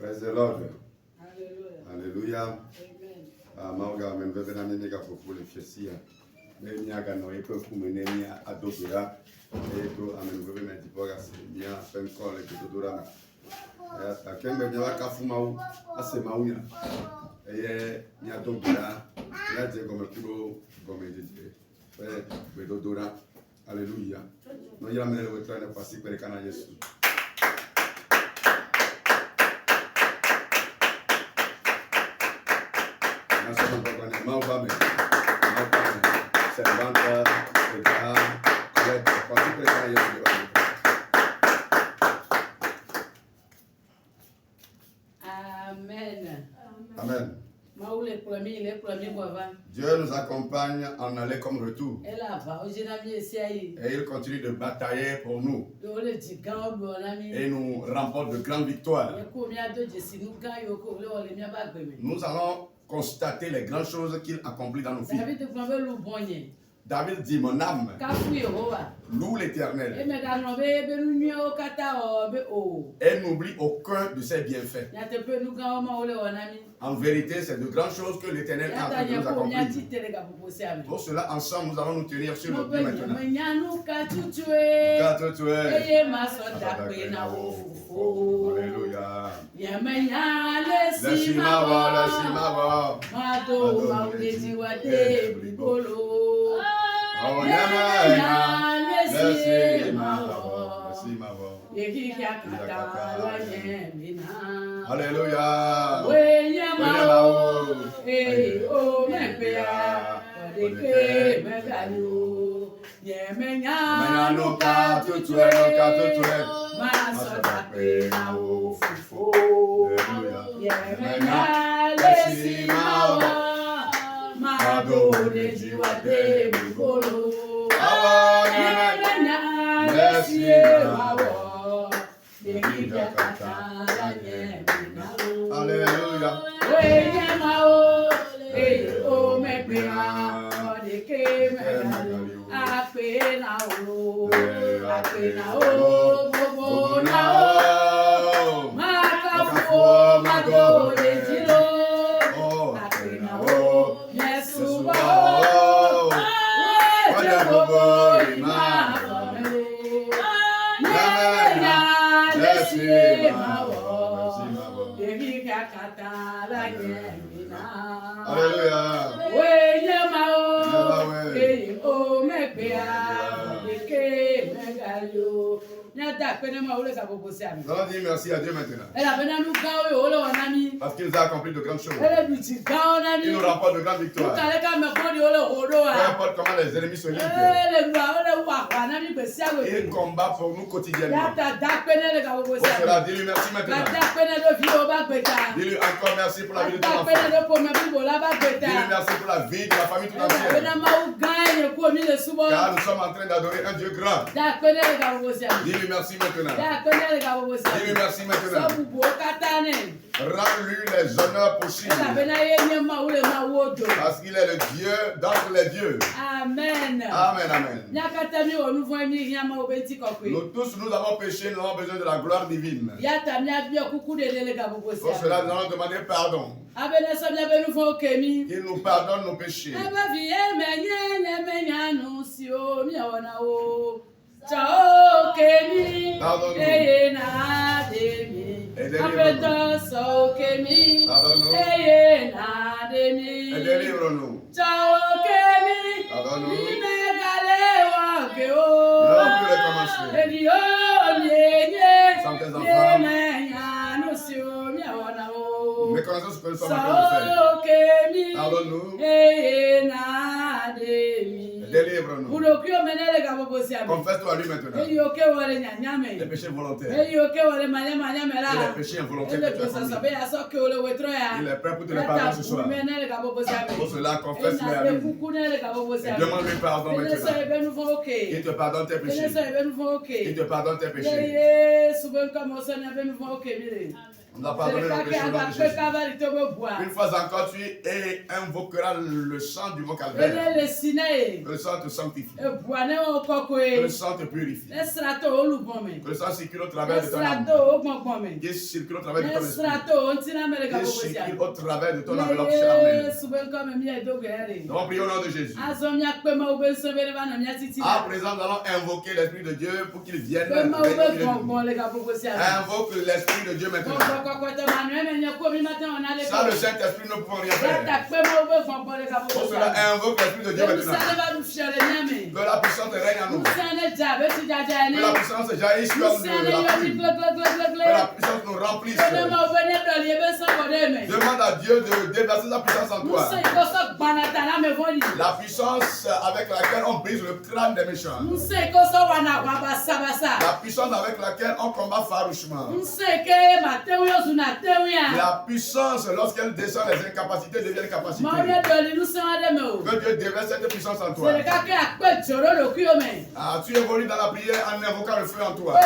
Praise the Lord. Hallelujah. Hallelujah. Amen. Mauga menveve na nini ka popule fiesia. Nemiaga no epe kumeneni adobira. Eto amenveve na diboga se mia penkole kutodura na. Akembe nyawa kafuma u asema uya. Eye ni adobira. Ya je comme kuro comme jeje. Bedodora. Hallelujah. No yira menele wetra na pasi kwere kana Yesu. Amen. Amen. Dieu nous accompagne en aller comme retour. Et il continue de batailler pour nous. Et nous remporte de grandes victoires. Nous allons constater les grandes choses qu'il accomplit dans nos vies. David dit, mon âme loue l'Éternel et n'oublie aucun de ses bienfaits. En vérité, c'est de grandes choses que l'Éternel a fait nous accomplir. Pour cela, ensemble, nous allons nous tenir sur nos pieds maintenant. Alléluia. Alléluia. Nous allons dire merci à Dieu maintenant. Parce qu'il nous a accompli de grandes choses. Il nous rapporte de grandes victoires. Peu importe comment les ennemis se livrent. Il combat pour nous quotidiennement. Pour cela, dis-lui merci maintenant. Dis-lui encore merci pour la vie de ton enfant. Dis-lui merci pour la vie de la famille tout entière. Car nous sommes en train d'adorer un Dieu grand. Dis-lui merci maintenant. Dis-lui merci maintenant. Rends-lui les honneurs possibles. Parce qu'il est le Dieu d'entre les dieux. Amen. Amen, amen. Nous tous, nous avons péché, nous avons besoin de la gloire divine. Pour cela, nous allons demander pardon. Qu'il nous pardonne nos péchés. Et délivre-nous. Pardonne-nous. Nous allons plus recommencer. Sans tes enfants. Méconnaissons ce que nous sommes en train de faire. Pardonne-nous. Délivre-nous. Confesse-toi à lui maintenant. Les péchés volontaires. Et les péchés involontaires que tu as commis. Il est prêt pour te les pardonner ce soir. Pour cela, confesse-le à lui. Et demande-lui pardon maintenant. Il te pardonne tes péchés. Il te pardonne tes péchés. On n'a pardonné nos péchés au nom de Jésus. Une fois encore, tu invoqueras le sang du mont Calvaire. Que le sang te sanctifie. Que le sang te purifie. Que le sang circule au travers de ton âme. Qu'il circule au travers de ton esprit. Qu'il circule au travers de ton enveloppe charnelle. Nous allons prier au nom de Jésus. À présent, nous allons invoquer l'Esprit de Dieu pour qu'il vienne. Invoque l'Esprit de Dieu maintenant. Sans le Saint-Esprit, nous ne pouvons rien faire. Pour cela, invoque l'Esprit de Dieu maintenant. Que la puissance règne en nous. Que la puissance jaillisse comme de la pluie. Que la puissance nous remplisse. Demande à Dieu de déverser sa puissance en toi. La puissance avec laquelle on brise le crâne des méchants. La puissance avec laquelle on combat farouchement. La puissance, lorsqu'elle descend, les incapacités deviennent capacités. Que Dieu déverse cette puissance en toi. Tu évolues dans la prière en invoquant le feu en toi.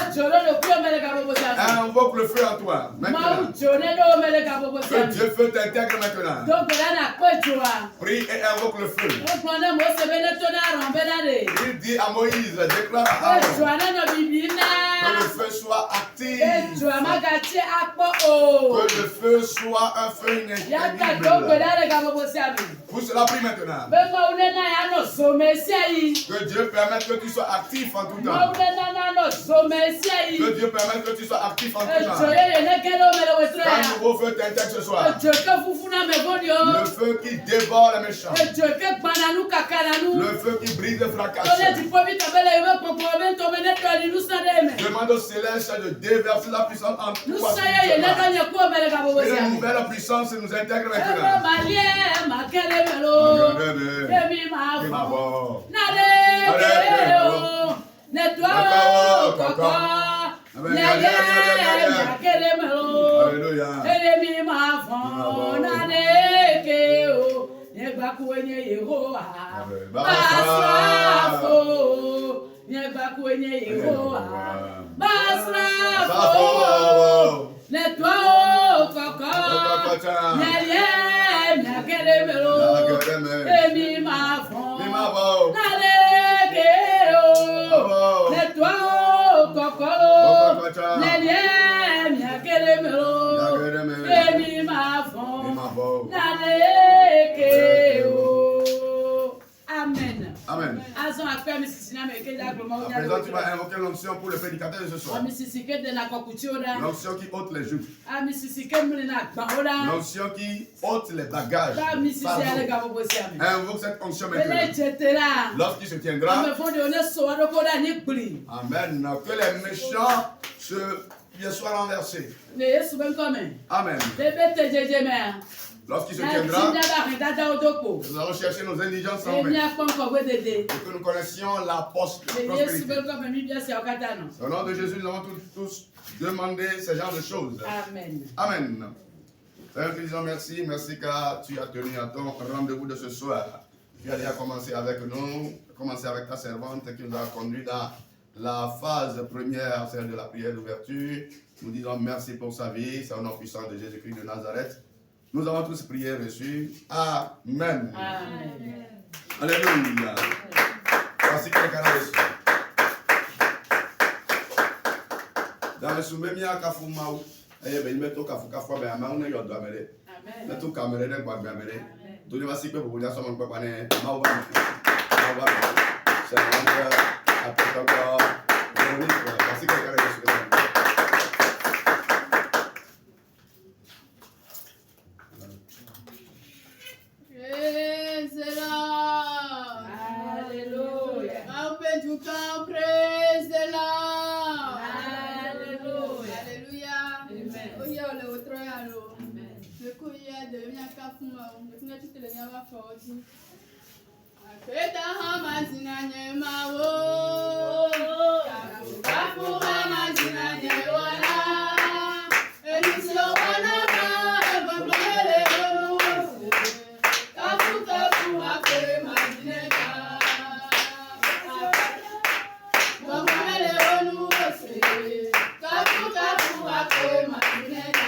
Invoque le feu en toi. Maintenant. Que Dieu feu t'intègre maintenant. Prie et invoque le feu. Il dit à Moïse, déclare à Aaron que le feu soit actif. Que le feu soit un feu inéteignible. Pour cela, prie maintenant. Que Dieu permette que tu sois actif en tout temps. Que Dieu permette que tu sois actif en tout temps. Un nouveau feu t'intègre ce soir. Le feu qui dévore les méchants. Le feu qui brise les fracasses. Demande au céleste de déverser la puissance en toi. Et une nouvelle puissance nous intègre maintenant. Amen. Amen. À présent, tu vas invoquer l'onction pour le prédicateur de ce soir. L'onction qui ôte les jupes. L'onction qui ôte les bagages. Invoque cette onction maintenant. Lorsqu'il se tiendra. Amen. Que les méchants soient renversés. Amen. Lorsqu'il se tiendra, nous allons chercher nos indigents sans vain. Et que nous connaissions la prospérité. Au nom de Jésus, nous avons tous demandé ce genre de choses. Amen. Amen. Seigneur, te disons merci. Merci car tu as tenu à ton rendez-vous de ce soir. Tu as déjà commencé avec nous, commencé avec ta servante qui nous a conduit dans la phase première, celle de la prière d'ouverture. Nous disons merci pour sa vie. C'est au nom puissant de Jésus-Christ de Nazareth. Nous avons tous prié reçu. Amen. Amen. Alléluia. Voici que le canal est reçu. Dans le soumemia kafumaou, et ben mettons kafukafu ben amaou ne yodo amere. Amen. Mettons kamere ne kwa amere. Tout le monde sait que vous voulez assumer quoi pané maou. C'est un après encore. Voici que le canal est reçu. Praise the Lord. Hallelujah. Open to come, praise the Lord. Hallelujah. Hallelujah. Amen. Oye ole otroyalo. Amen. Mekuya de miaka fuma, mekuna tutele nyama foti. Aketa hama zinanye mawo. Kafu hama zinanye wala. Elisio wana ma ebambele onu. Kafu akere mazineka. Bambele onu ose. Kafu akere mazineka.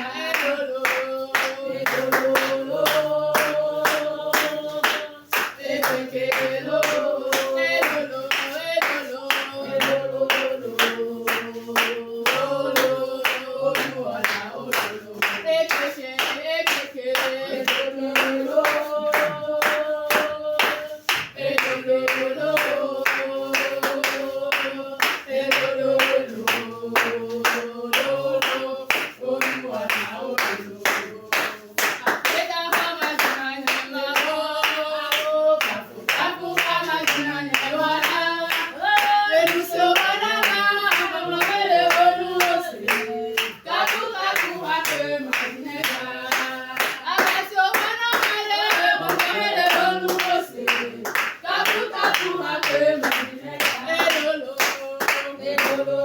Apelo,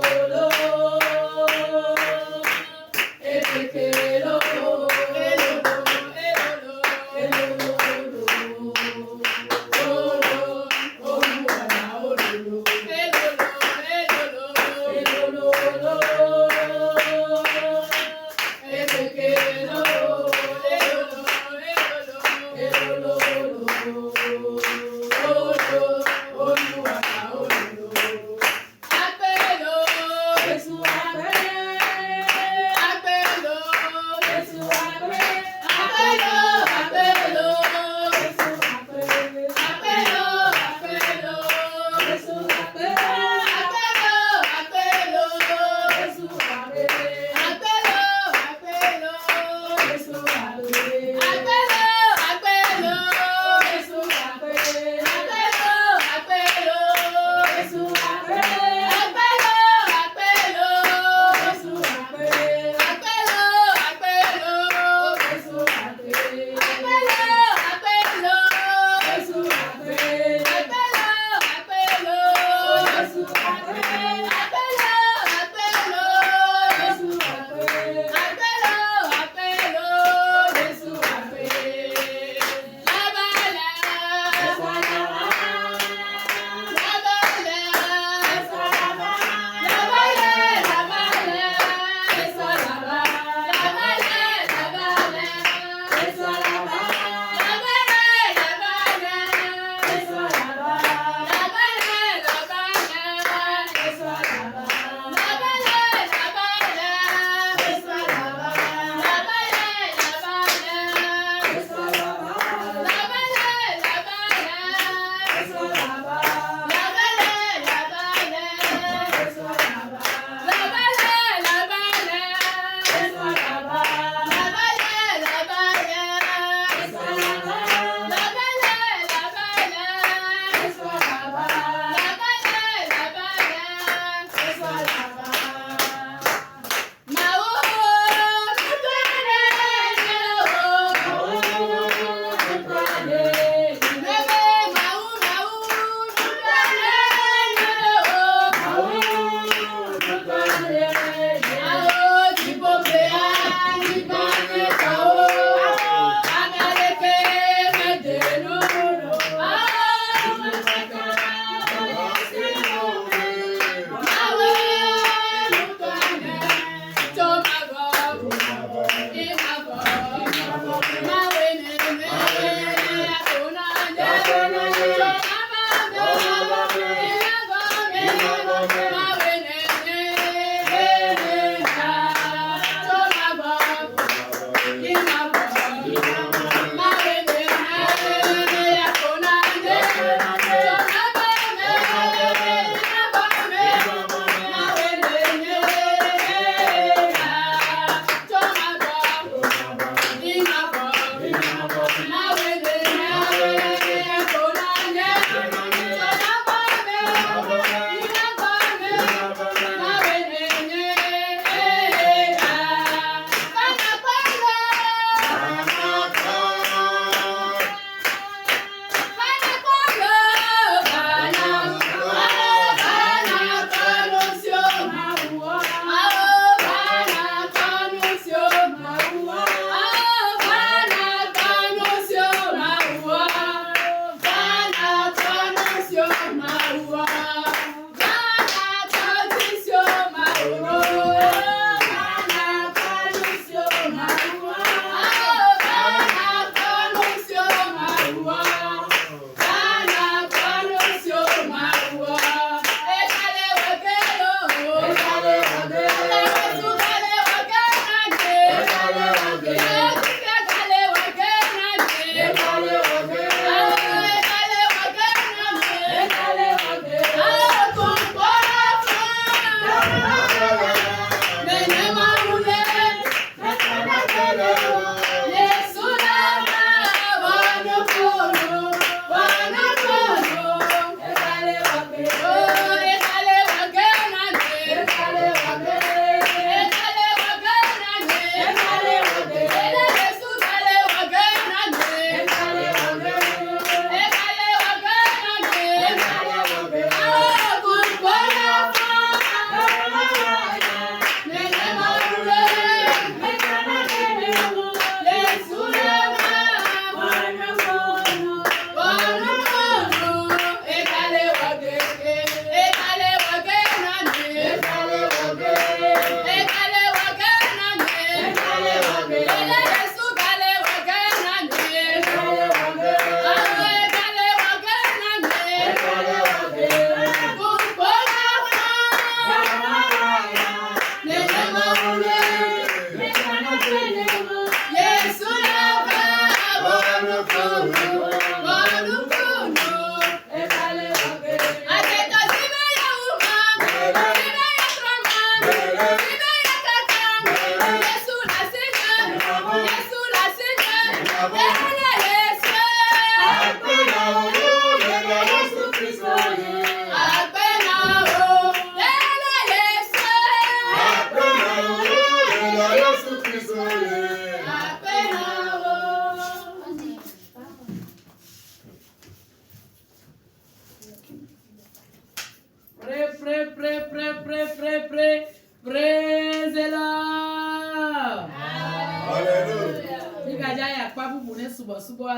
wa bubu ne subo subo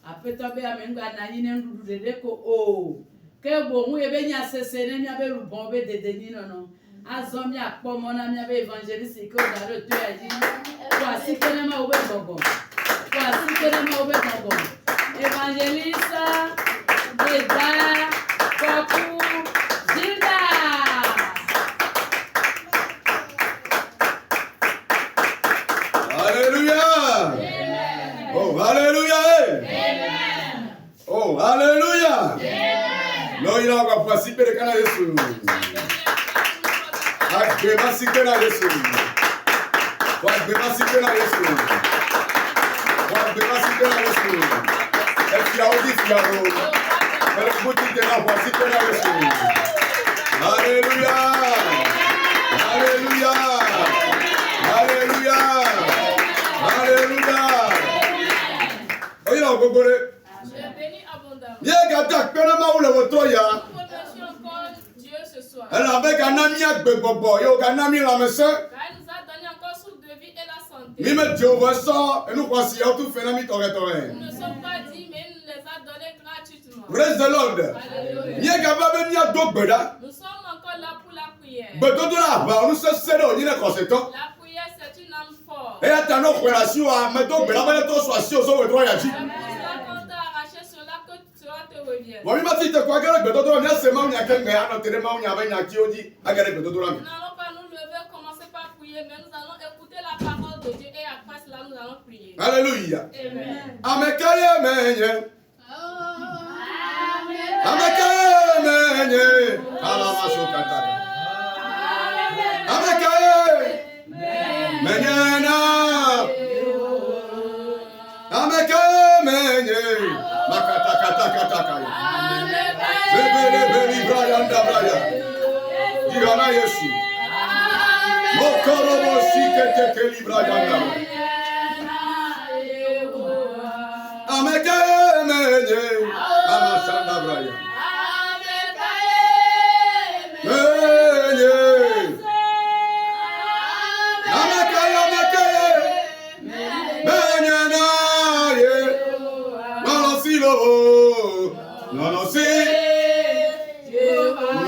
apeto be amenga na yin ndudu de ko o ke bo mu ebe nya sese ne mia be rubon be dede ni no azom mi apomo na mia be evangelist ko da do to ya ji wa sikene ma obe gogo wa sikene ma obe gogo evangelist Eda Koku Jinda. Alléluia. Amen. Oh, alléluia. Amen. Oh, alléluia. Amen. Non, il a encore participé de canal Yesu. Akbema sikena Yesu. Akbema sikena Yesu. Akbema sikena Yesu. Et puis, on dit Figaro. Mais le boutique de la voix sikena Yesu. Alléluia. Alléluia. Alléluia. Alléluia. Oh, il a encore Je suis béni abondamment. Yegata kpenama ule wotoya. Nous remercions encore Dieu ce soir. Elle avait un ami à Bebobo, il y a un ami à la maison. Car il nous a donné encore souffle de vie et la santé. Mi me Dieu voit ça, et nous croyons tout phénomène toré. Nous ne sommes pas dits, mais il nous les a donnés gratuitement. Praise the Lord. Alléluia. Yegaba be mi ado gbeda. Nous sommes encore là pour la prière. Bedodo la ba, nous se sero ni le conséquent. La prière, c'est une âme forte. Et attends nos relation à me do gbeda ba to so asi o so we to ya ji. C'est pour cela qu'on t'a arraché cela que cela te revient. Bo mi ma ti te kwa gere bedodo ni ase ma nya kenga ya no tere ma nya ba nya ki oji, agere bedodo la mi. Nous n'allons pas nous lever, commencer par prier, mais nous allons écouter la parole de Dieu et après cela, nous allons prier. Alléluia. Amen. Amekaye menye. Amekaye menye. Alama so kataka. Amekaye menyana. Amekaye menye. Makata kata kata kaya. Bebele beli Brian da Brian. Digana Yesu. Mokoro mosike teke li Brian da. Amekaye menye. Amasanda Brian. Menye. No, sí.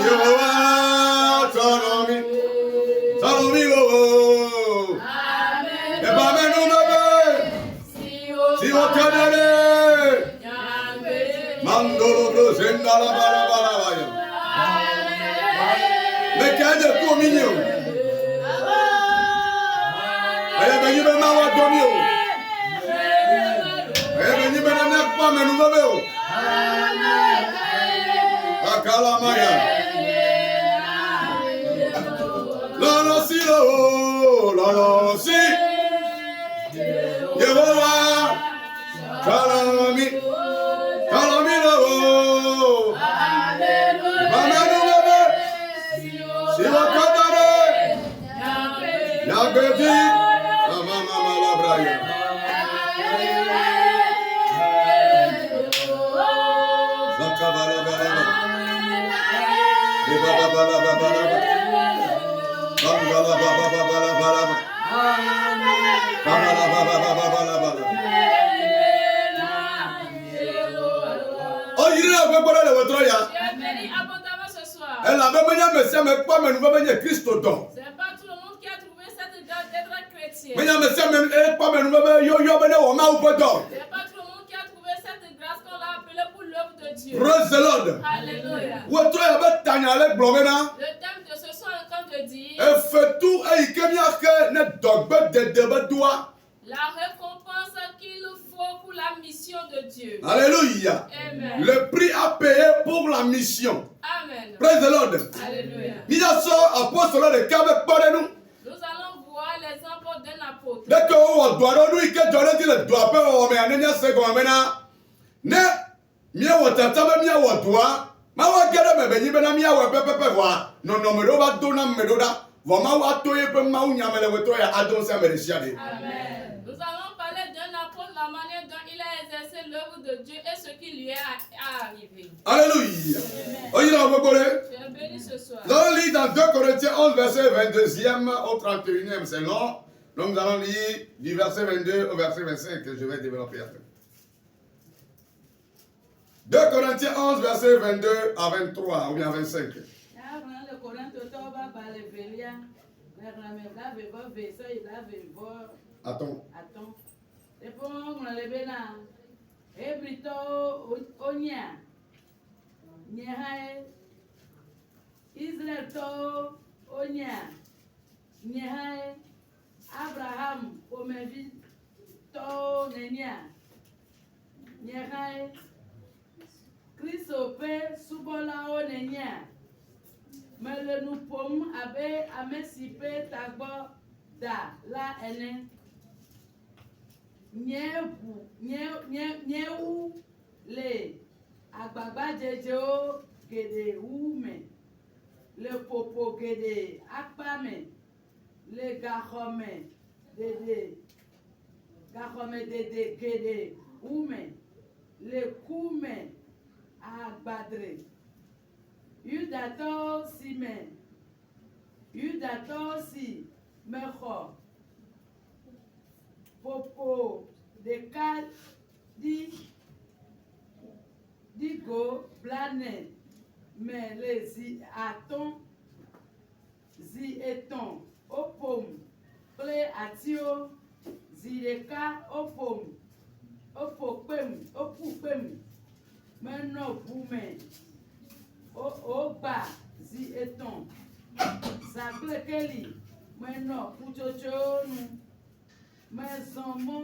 Jehová, Salomi, lo. Eba menu mebe. Si o kadere. Mandolo bro zenda la bala bala baya. Me kade ko minyo. Aya be yibe ma wa domio. Aya be yibe na nek pa menu mebe o. Akalamaya. Lono si lo, lono si. Yehovah, kalami, kalami lo. Amenu mebe, si lo kadare, yageti, mama mama la braya. Zakabala bala. Baba bala bala bala. Bala bala bala bala. Bala bala bala bala bala. Oh, il est là, pour le votre ya. Tu es béni abondamment ce soir. Elle a même bien monsieur mais pas mais nous va venir Christ don. C'est pas tout le monde qui a trouvé cette grâce d'être chrétien. Mais monsieur même pas mais nous va yo yo bene o ma ou don. C'est pas tout le monde qui a trouvé cette grâce qu'on l'a appelée pour l'œuvre de Dieu. Praise the Lord. Alléluia. Votre ya ba tanya avec blomena. Le thème de ce soir est en train de dire E fait tout et kemia ke ne dogbe de debe doa. la récompense qu'il faut pour la mission de Dieu. Alléluia. Amen. Le prix à payer pour la mission. Amen. Praise the Lord. Alléluia. Nous avons apostole de Kabe Podenu. Nous allons voir l'exemple d'un apôtre. Dès que on doit nous que Jordan dit le doit pas on met anya second mena. Ne mia watata ba mia wadua. Ma wa gada me benyi bena mia wa pepepe wa. No no me do ba do na me do da. Wa ma wa to ye pe ma unya mele we to ya adon se me de siade. Amen. Nous allons parler d'un apôtre, la manière dont il a exercé l'œuvre de Dieu et ce qui lui est arrivé. Alléluia. Oyez la bobole. Tu es béni ce soir. Nous lisons dans 2 Corinthiens 11 verset 22e au 31e, c'est long. Donc nous allons lire du verset 22 au verset 25 que je vais développer après. 2 Corinthiens 11, verset 22 à 23 ou bien 25. Attends. Israël to onya nyehai Abraham omevi to nenia nyehai Kristo pe subola o nenia mele nu pom abe amesipe tagbo da la ene nyewu le agbagba jeje o gede wume le popo gede akpame le gahome dede gede ume le kume agbadre yudato si mecho popo deka digo blane mais les zi eton opom ple atio zireka opom opukpem meno bume ogba zi eton zaglekeli meno kuchochonu mezonmo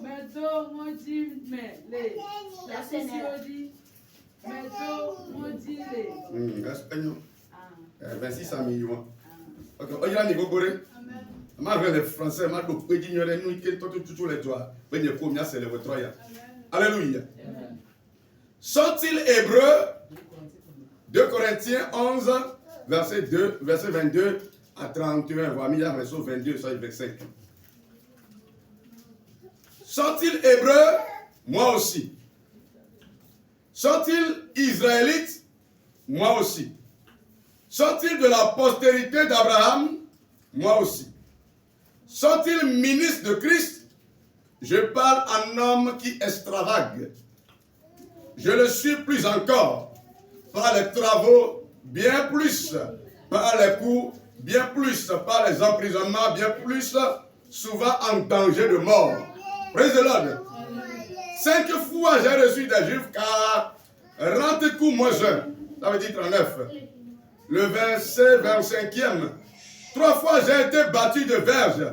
medo moji me le la sesiodi medo moji le espagnol 26 millions. Ok, on y a niveau boré. Malgré les Français, ma do pe dignore nous que tout les doigts. Ben y combien c'est le troya. Alléluia. Sont-ils hébreux? 2 Corinthiens 11 verset 22 à 31, voire verset 22 sur 25. Sont-ils hébreux? Moi aussi. Sont-ils israélites? Moi aussi. Sont-ils de la postérité d'Abraham? Moi aussi. Sont-ils ministres de Christ? Je parle en homme qui extravague. Je le suis plus encore, par les travaux, bien plus, par les coups, bien plus, par les emprisonnements, bien plus, souvent en danger de mort. Praise the Lord. 5 fois j'ai reçu des Juifs car 40 coups moins 1. Ça veut dire 39. Le verset 25e. 3 fois j'ai été battu de verge.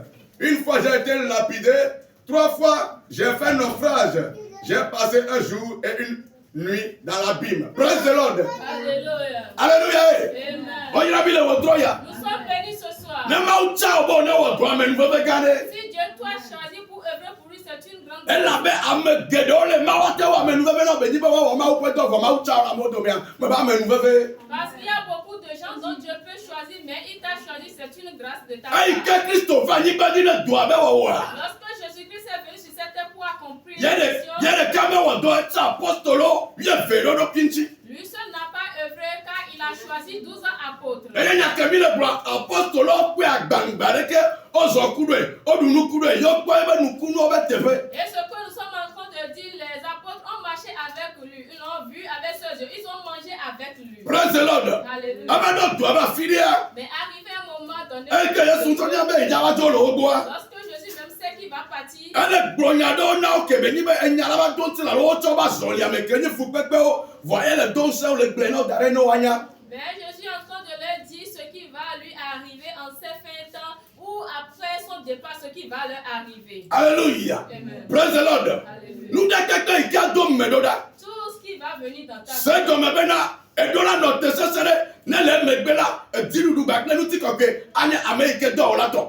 1 fois j'ai été lapidé. 3 fois j'ai fait naufrage. J'ai passé un jour et une nuit dans l'abîme. Praise the Lord. Alléluia. Alléluia. Amen. Nous sommes bénis ce soir. Si Dieu t'a choisi pour œuvrer pour lui, c'est une grande parce qu'il y a beaucoup de gens dont Dieu peut choisir, mais il t'a choisi, c'est une grâce de ta part. Lorsque Jésus-Christ est venu sur cette terre pour accomplir la mission, lui seul n'a pas œuvré car il a choisi 12 apôtres. Et ce que nous sommes en train de dire, les apôtres ont marché avec lui, ils l'ont vu avec ses yeux, ils ont mangé avec lui. Praise the Lord. Alléluia. Mais arrivé un moment donné, lorsque Jésus même sait qu'il va partir, mais Jésus est en train de leur dire ce qui va lui arriver en ces fins temps ou après son départ, ce qui va leur arriver. Alléluia. Amen. Praise the Lord. Nous Tout ce qui va venir dans ta vie.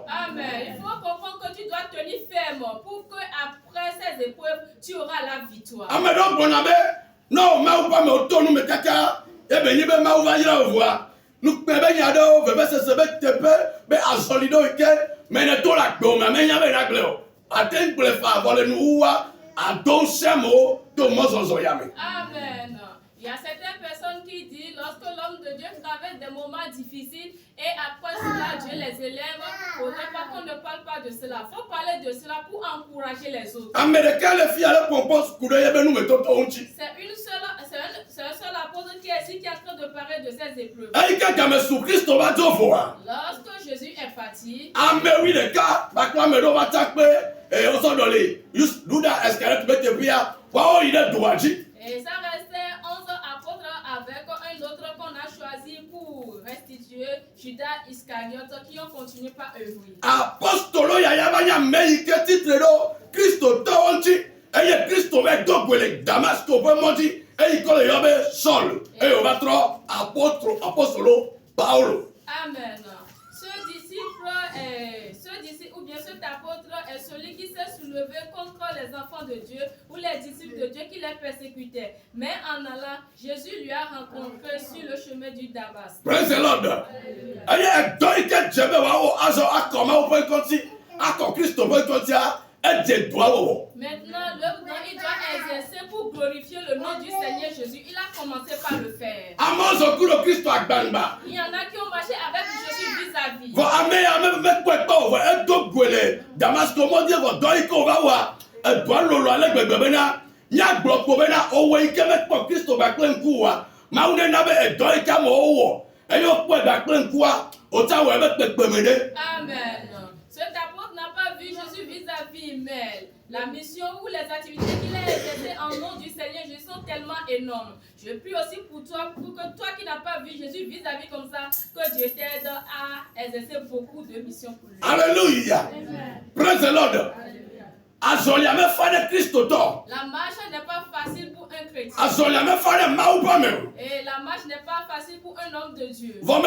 Amen. Il faut comprendre que tu dois tenir ferme pour que après ces épreuves, tu auras la victoire. Amen. Il y a certaines personnes qui disent, lorsque l'homme de que Dieu traverse des moments difficiles et après cela, Dieu les élève. Il ne faudrait pas qu'on ne parle pas de cela. Il faut parler de cela pour encourager les autres. C'est un seul apôtre qui est ici qui est en train de parler de ces épreuves. Lorsque Jésus est parti, et ça restait 11 apôtres avec un autre qu'on a choisi pour restituer, Judas Iscariote, qui ont continué par œuvrer. Apostolo yayabanya meike titrero Christo tawonchi eye Christo me dogwele Damasco bemoji eye kole yobe Saul eye obatro apostolo Paulo. Amen. Ce disciple ou bien cet apôtre est celui qui s'est soulevé contre les enfants de Dieu ou les disciples de Dieu qui les persécutaient. Mais en allant, Jésus lui a rencontré sur le chemin du Damas. Praise the Lord. Aye doike jebe wa o azo akoma o point konti akon Christo point konti a Maintenant, l'œuvre dont il doit exercer pour glorifier le nom du Seigneur Jésus, il a commencé par le faire. Il y en a qui ont marché avec Jésus vis-à-vis. Amen. Cet apôtre n'a pas vu Jésus vis-à-vis, mais la mission ou les activités qu'il a exercées en nom du Seigneur Jésus sont tellement énormes. Je prie aussi pour toi, pour que toi qui n'as pas vu Jésus vis-à-vis comme ça, que Dieu t'aide à exercer beaucoup de missions pour lui. Alléluia. Praise the Lord. La marche n'est pas facile pour un chrétien. Et la marche n'est pas facile pour un homme de Dieu. Amen.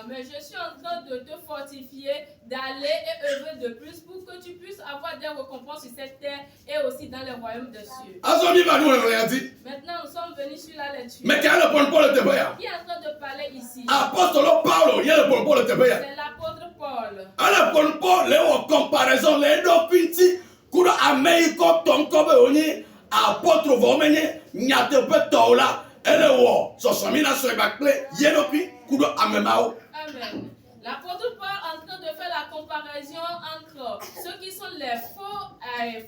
Mais je suis en train de te fortifier, d'aller et œuvrer de plus pour que tu puisses avoir des récompenses sur cette terre et aussi dans les royaumes des cieux. Maintenant, nous sommes venus sur la lecture. Mais quel est le Paul de Tébéa? Qui est en train de parler ici? Apôtre Paul, il y a le Paul de Tébéa. C'est l'apôtre Paul. Alors, Paul, les comparaisons, les deux pinti, Kura Ameiko, Tonkobe, Oni, apôtre Vomene, Nyatepe Tola, Elewo, Sosamina Sebakle, Yenopi, Kura Amemao. Amen. L'apôtre Paul est en train de faire la comparaison entre ceux qui sont les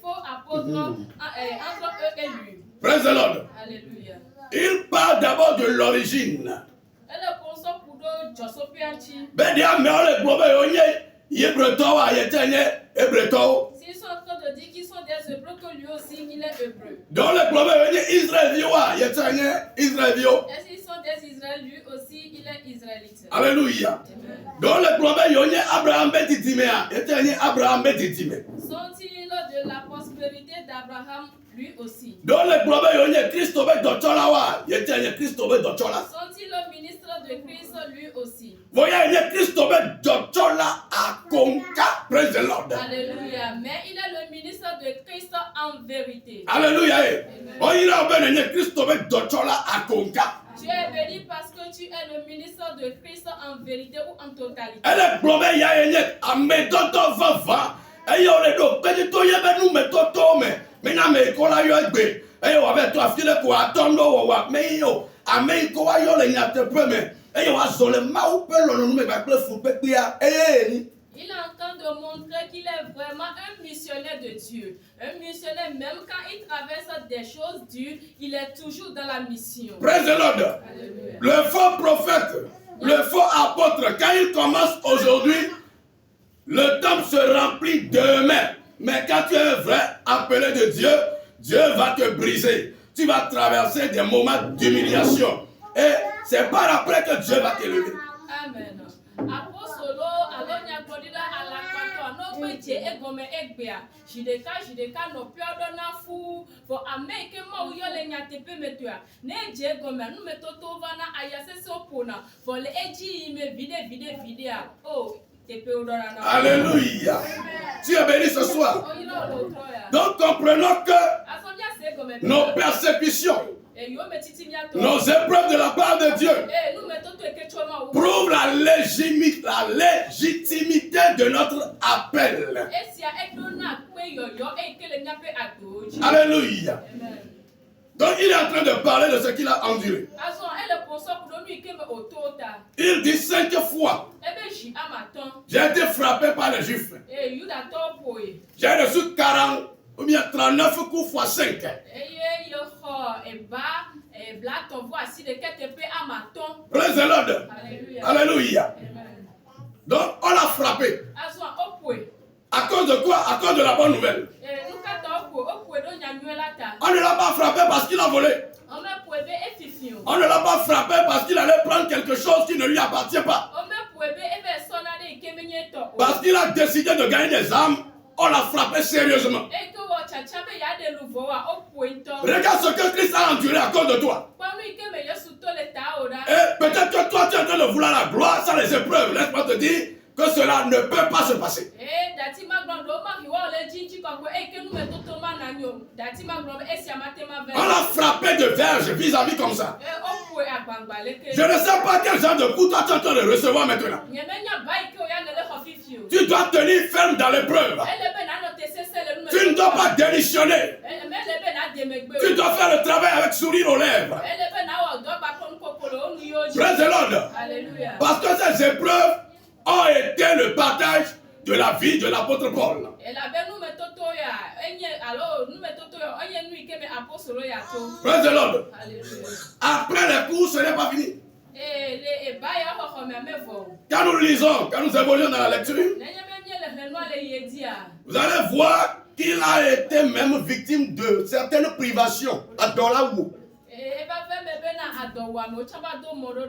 faux apôtres, entre eux et lui. Praise the Lord. Alléluia. Il parle d'abord de l'origine. Et le consort pour deux, Josopianchi. Bedia Meole Globe Onye, Yebretoa, Yetenye, Ebreto. S'ils sont en train de dire qu'ils sont des Hébreux, que lui aussi il est hébreu. Dans le Globe Onye, Israël Vioa, Yetenye, Israël Vio. Et s'ils sont des Israélites, lui aussi il est israélite. Alléluia. Dans le Globe Onye, Abraham Betitimea, Yetenye, Abraham Betitime. Sont-ils de la prospérité d'Abraham, lui aussi? Dans le Globe Onye, Christophe Docholawa, Yetenye, Christophe Dochola. Sont-ils le ministre de Christ, lui aussi? Voyez, Christophe Dochola à Konka, praise the Lord. Alléluia. Mais il est le ministre de Christ en vérité. Alléluia. On ira bien Christophe Dochola à Konka. Tu es béni parce que tu es le ministre de Christ en vérité ou en totalité. Elle est globale, il y a une amédoto vava. Et il y a les deux. Quand tu y as nous mettons mais maintenant mais qu'on a eu un bé. Et on avait toi filer quoi attendre ou mais yo. Amé ko wa yo le nyate peu mais. Et on a zolé ma ou pe lo nous me ba ple fou pe pia. Il est en train de montrer qu'il est vraiment un missionnaire de Dieu. Un missionnaire, même quand il traverse des choses dures, il est toujours dans la mission. Praise the Lord. Alléluia. Le faux prophète, le faux apôtre, quand il commence aujourd'hui, le temple se remplit demain. Mais quand tu es un vrai appelé de Dieu, Dieu va te briser. Tu vas traverser des moments d'humiliation. Et c'est par après que Dieu va t'élever. Amen. Apostolo, alors il y a Godila à la canton, no péché et gomme et béa. Jideka, no piodo na fou, for ameke ma ou yo le nyatepe metua. Ne je gomme, nous mettons tout vana ayase sopona, for le eji me vide. Oh, tepe odorana. Alléluia. Tu es béni ce soir. Donc comprenons que nos persécutions, nos épreuves de la part de Dieu prouvent la légitimité l'intensité de notre appel. Alléluia. Donc il est en train de parler de ce qu'il a enduré. Il dit 5 fois. J'ai été frappé par les Juifs. J'ai reçu 40 ou bien 39 coups fois 5. Praise the Lord. Alléluia. Donc on l'a frappé. À cause de quoi? À cause de la bonne nouvelle. On ne l'a pas frappé parce qu'il a volé. On ne l'a pas frappé parce qu'il allait prendre quelque chose qui ne lui appartient pas. Parce qu'il a décidé de gagner des âmes, on l'a frappé sérieusement. Regarde ce que Christ a enduré à cause de toi. Et peut-être que toi tu es en train de vouloir la gloire sans les épreuves. Laisse-moi te dire que cela ne peut pas se passer. On l'a frappé de verge vis-à-vis comme ça. Je ne sais pas quel genre de coup toi tu es en train de recevoir maintenant. Tu dois tenir ferme dans l'épreuve. Tu ne dois pas démissionner. Tu dois faire le travail avec sourire aux lèvres. Praise the Lord. Parce que ces épreuves ont été le partage de la vie de l'apôtre Paul. Praise the Lord. Après les cours, ce n'est pas fini. Quand nous lisons, quand nous évoluons dans la lecture, vous allez voir qu'il a été même victime de certaines privations à Dolaou.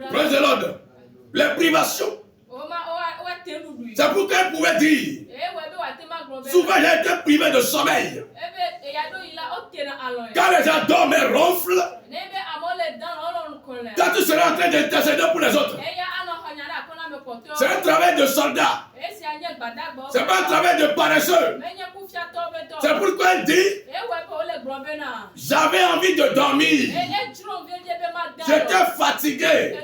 Praise the Lord. Les privations. C'est pourquoi il pouvait dire, souvent j'ai été privé de sommeil. Quand les gens dorment et ronflent, quand tu seras en train d'intercéder pour les autres, c'est un travail de soldat. C'est pas un travail de paresseux. C'est pourquoi il dit, j'avais envie de dormir. J'étais fatigué.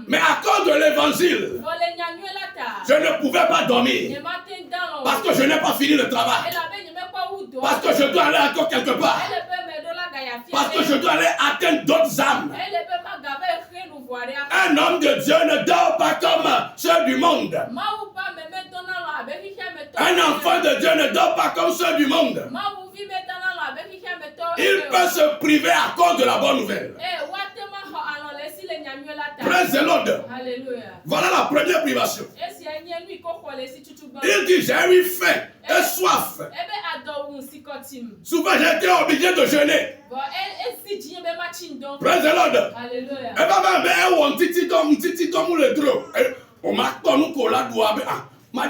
Mais à cause de l'évangile, je ne pouvais pas dormir. Parce que je n'ai pas fini le travail. Parce que je dois aller encore quelque part. Parce que je dois aller atteindre d'autres âmes. Un homme de Dieu ne dort pas comme ceux du monde. Un enfant de Dieu ne dort pas comme ceux du monde. Il peut se priver à cause de la bonne nouvelle. Praise the Lord. Voilà la première privation. Il dit, j'ai eu faim et soif. Souvent j'ai été obligé de jeûner. Praise the Lord. Et bien même on titi dom ou le dro. On m'a connu qu'on l'a doit. Il a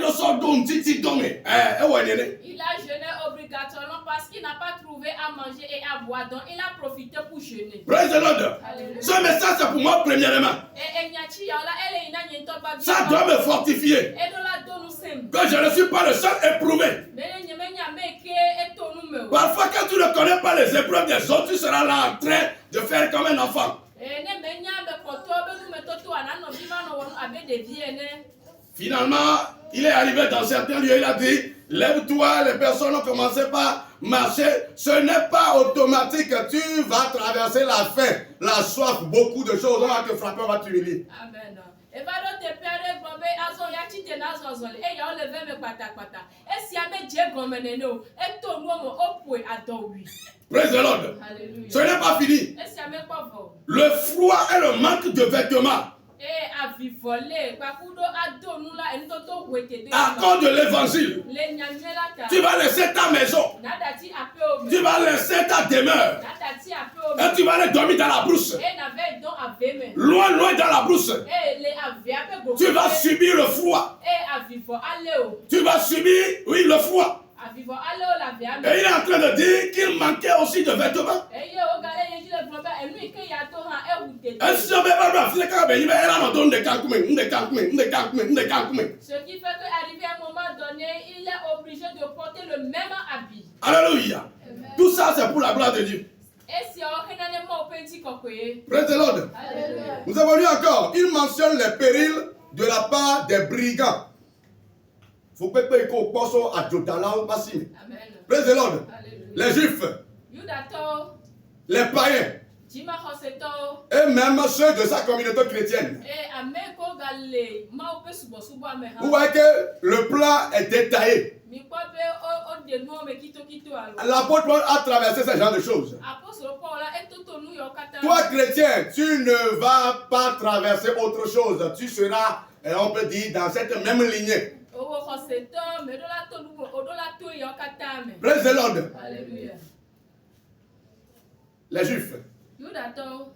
jeûné obligatoirement parce qu'il n'a pas trouvé à manger et à boire, donc il a profité pour jeûner. Praise the Lord. Ce message c'est pour moi premièrement. Ça doit me fortifier. Que je ne suis pas le seul éprouvé. Parfois quand tu ne connais pas les épreuves des autres, tu seras là en train de faire comme un enfant. Finalement, il est arrivé dans certains lieux, il a dit, lève-toi, les personnes ont commencé par marcher. Ce n'est pas automatique, tu vas traverser la faim, la soif, beaucoup de choses, on va te frapper, on va t'humilier. Amen. Praise the Lord. Ce n'est pas fini. Le froid et le manque de vêtements. À cause de l'évangile, tu vas laisser ta maison, tu vas laisser ta demeure, et tu vas aller dormir dans la brousse, loin dans la brousse. Tu vas subir le froid. Tu vas subir, oui, le froid. Et il est en train de dire qu'il manquait aussi de vêtements. Ce qui fait qu'arrivé à un moment donné, il est obligé de porter le même habit. Alléluia. Tout ça c'est pour la gloire de Dieu. Praise the Lord. Nous avons lu encore, il mentionne les périls de la part des brigands. Faut que tu posso ajudar au passé. Amen. Praise the Lord. Alléluia. Les Juifs, Yudato, les païens, Jima Hoseto, et même ceux de sa communauté chrétienne. et Ameko Gale, Maupe Subo Subo Vous Ameha. voyez que le plan est détaillé. Mikwabe o de no me kito kito alo. L'apôtre Paul a traversé ce genre de choses. Apostole Paul a eto nu yokata. Toi, chrétien, tu ne vas pas traverser autre chose. Tu seras, on peut dire, dans cette même lignée. Owo Hoseto, me dola to nu odola to yokata me. Praise the Lord. Alléluia. Les Juifs Yudato,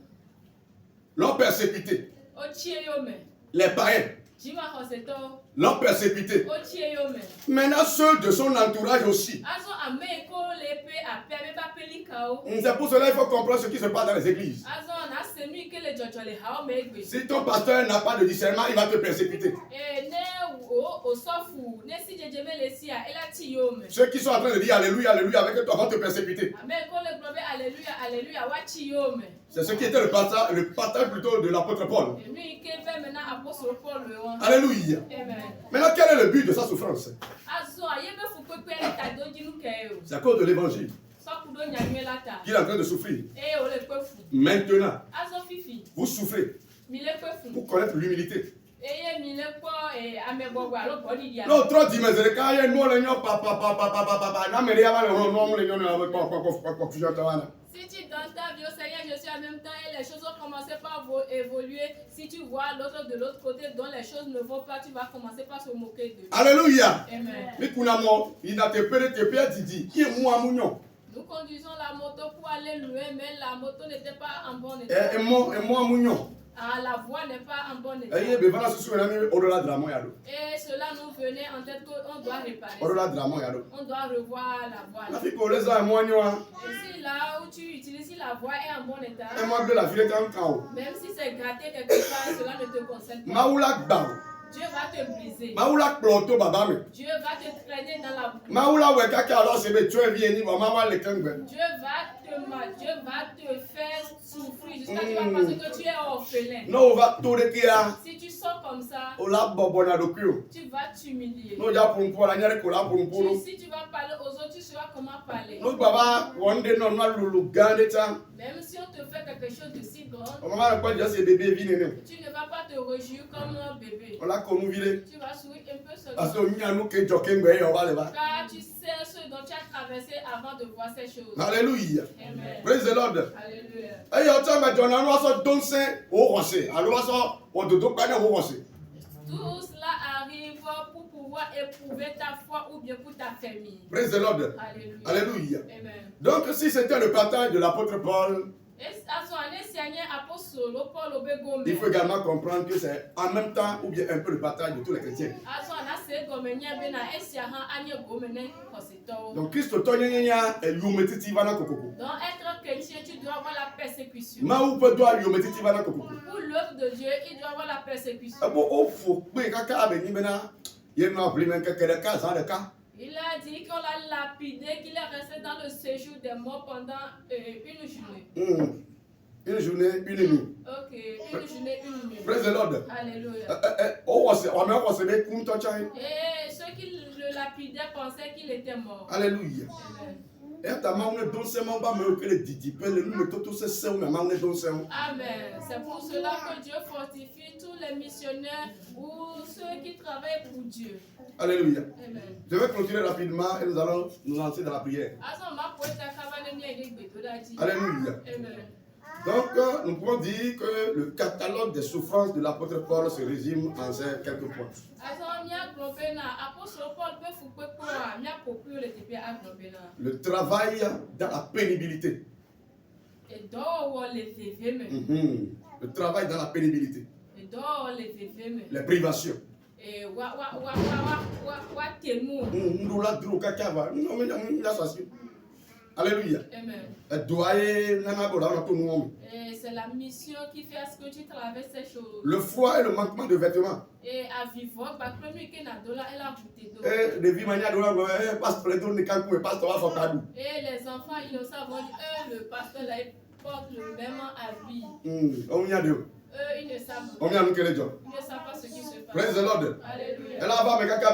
l'ont persécuté. Ochie Yome, Les païens Jima Hoseto, l'ont persécuté. Ochie Yome. Maintenant, ceux de son entourage aussi. Azo Ameko lepe ape ba pelikao. C'est pour cela qu'il faut comprendre ce qui se passe dans les églises. Azo na semi ke le jojo le hao megbe. Si ton pasteur n'a pas de discernement, il va te persécuter. E ne o sofu, ne si jejeme le si a ela ti Yome. Ceux qui sont en train de dire Alléluia, Alléluia avec toi vont te persécuter. Ameko le globe alléluia alléluia wa ti Yome. C'est ce qui était le partage plutôt de l'apôtre Paul. Et lui ke ve maintenant apostole Paul le wan. Alléluia. Amen. Maintenant, quel est le but de sa souffrance? Azo ayebe fu pepe le ta doji nu ke yo. C'est à cause de l'évangile So kudo nyanywe lata. qu'il est en train de souffrir. E o le pe fu. Maintenant, Azo fifi, vous souffrez mi le pe fu. pour connaître l'humilité. Eye mi le po e amegbogo alo body dia. Non, trop d'imagerie. Quand il y a une mort, papa, n'a rien à voir, non, confusion. Si tu dans ta vie au Seigneur, je suis en même temps et les choses ont commencé par évoluer. Si tu vois l'autre de l'autre côté dont les choses ne vont pas, tu vas commencer par se moquer de lui. Alléluia. Amen. Mais kuna mo, il a te péré te père Didi. Qui est moi mounion? Nous conduisons la moto pour aller loin, mais la moto n'était pas en bon état. Et moi mounion. Ah, la voie n'est pas en bon état. Et il va se souvenir au-delà de la moya. Et cela nous venait en tête qu'on doit réparer. Au-delà de la moya. On doit revoir la voie. La fille pour les gens, moi, Et si là où tu utilises, si la voie est en bon état, et moi, de la fille est en chaos. même si c'est gratté quelque part, cela ne te concerne pas. Maoula Bao. Dieu va te briser. Maoula Ploto Babame. Dieu va te traîner dans la boue. Maoula Wekaka alors c'est tu es bien, maman le kangbe. Dieu va te faire souffrir jusqu'à ce que tu vas penser que tu es orphelin. No va tout de kia. Si tu sors comme ça, Ola bobona dokyo. tu vas t'humilier. No ja pour la nyare kola pour. Si tu vas parler aux autres, tu sauras comment parler. No baba one day no na lulu gande ta. Même si on te fait quelque chose de si grand, Maman le quoi déjà c'est bébé vine. tu ne vas pas te réjouir comme un bébé. On l'a connu vile. Tu vas sourire un peu Parce seulement. que nous que jokengbe on va le va. Car tu sais ce dont tu as traversé avant de voir ces choses. Alléluia. Amen. Praise the Lord. Alléluia. Ayo tamba jona no so donse o rose. Alors so o dodo pa na o rose. Tout cela arrive pour pouvoir éprouver ta foi ou bien pour ta famille. Praise the Lord. Alléluia. Alléluia. Amen. Donc si c'était le partage de l'apôtre Paul, il faut également comprendre que c'est en même temps ou bien un peu le partage de tous les chrétiens. Donc Christ Tonya est l'humanité va na kokoko. Dans être chrétien, tu dois avoir la persécution. Ma ou peut doit l'humanité va na kokoko. Pour l'œuvre de Dieu, il doit avoir la persécution. Abo o fo pe kaka abeni bena ye no appelé même que le cas dans le cas. Il a dit qu'on l'a lapidé, qu'il est resté dans le séjour des morts pendant une journée. Une journée, une nuit. Ok, une journée, une nuit. Praise the Lord. Alléluia. Et ceux qui le lapidaient pensaient qu'il était mort. Alléluia. Amen. Amen. C'est pour cela que Dieu fortifie tous les missionnaires ou ceux qui travaillent pour Dieu. Alléluia. Amen. Je vais continuer rapidement et nous allons nous lancer dans la prière. Alléluia. Amen. Donc, nous pouvons dire que le catalogue des souffrances de l'apôtre Paul se résume en ces quelques points. Le travail dans la pénibilité. Le travail dans la pénibilité. Les privations. Alléluia. C'est la mission qui fait à ce que tu traverses ces choses. Le froid et le manquement de vêtements. Et à vivre, et les enfants innocents vont dire, le pasteur là, il porte le même habit. Eux, ils ne savent pas. Ils ne savent pas ce qui se passe. Praise the Lord. Alléluia. Elle va me caca.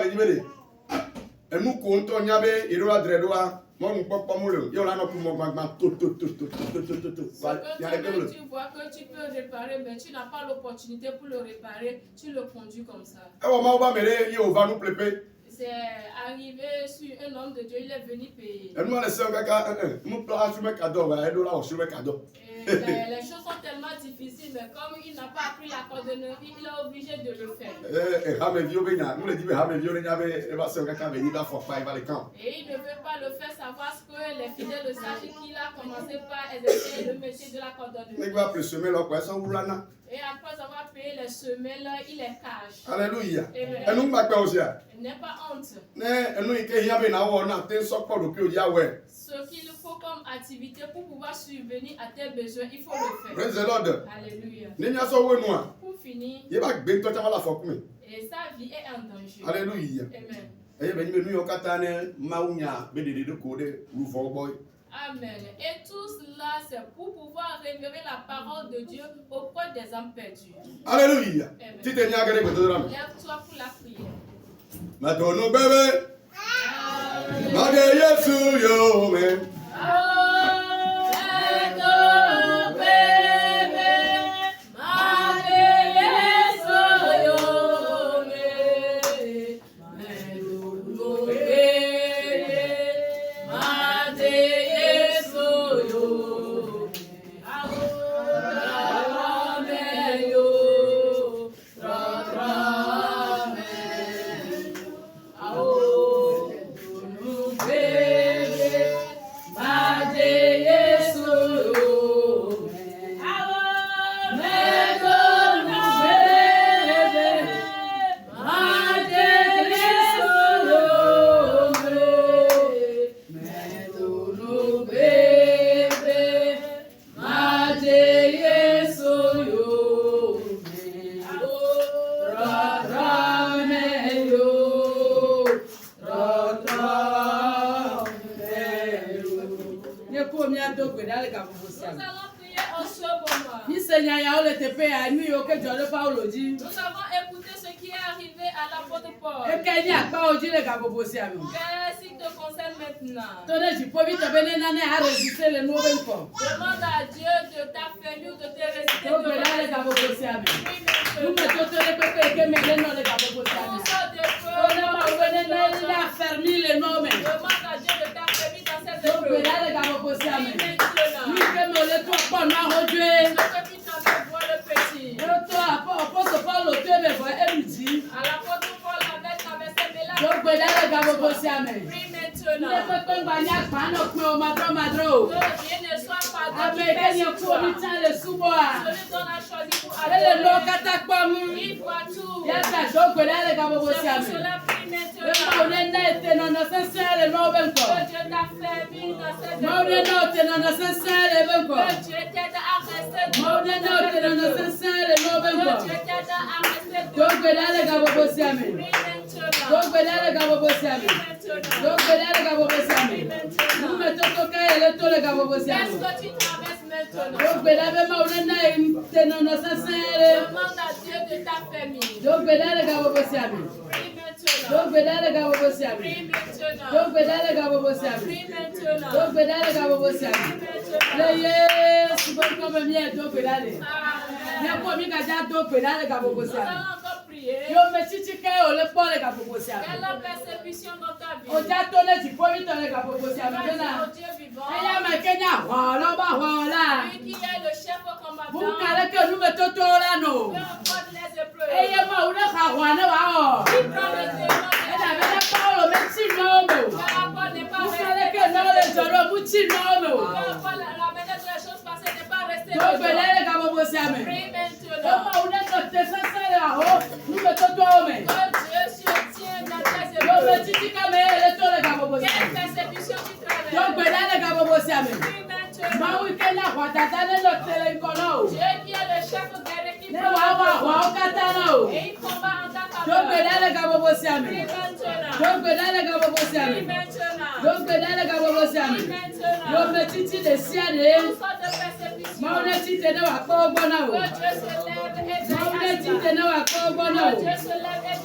Et nous comptons, il y avait, il y a des droits. Moi, je ne peux pas mouler. Il y a un autre moment, tout. Tu vois que tu peux réparer, mais tu n'as pas l'opportunité pour le réparer, tu le conduis comme ça. C'est arrivé sur un homme de Dieu, il est venu payer. Et les choses sont tellement difficiles, mais comme il n'a pas appris la cordonnerie, il est obligé de le faire. Et il ne veut pas le faire savoir ce que les fidèles sachent qu'il a commencé par exercer le métier de la cordonnerie. Et après avoir payé les semelles, il les cache. Alléluia. Il n'est pas honte. Ce qu'il faut comme activité pour pouvoir subvenir à tes besoins, il faut le faire. Praise the Lord. Alléluia. Pour finir, et sa vie est en danger. Alléluia. Amen. Et tout cela, c'est pour pouvoir révéler la parole de Dieu auprès des âmes perdues. Alléluia. Lève-toi pour la prière. Madonna bébé. Made Yesu yo me. Nous avons écouté ce qui est arrivé à l'apôtre Paul. S'il te concerne maintenant, demande à Dieu de t'affermir ou de te résister. Quelle persécution dans ta vie? Lui qui est le chef combattant, peu importe les épreuves, il prend le témoin. La manière de les choses passées n'est pas restée. Dieu qui est le chef guerrier qui prend et il combat en ta faveur. Dieu se lève et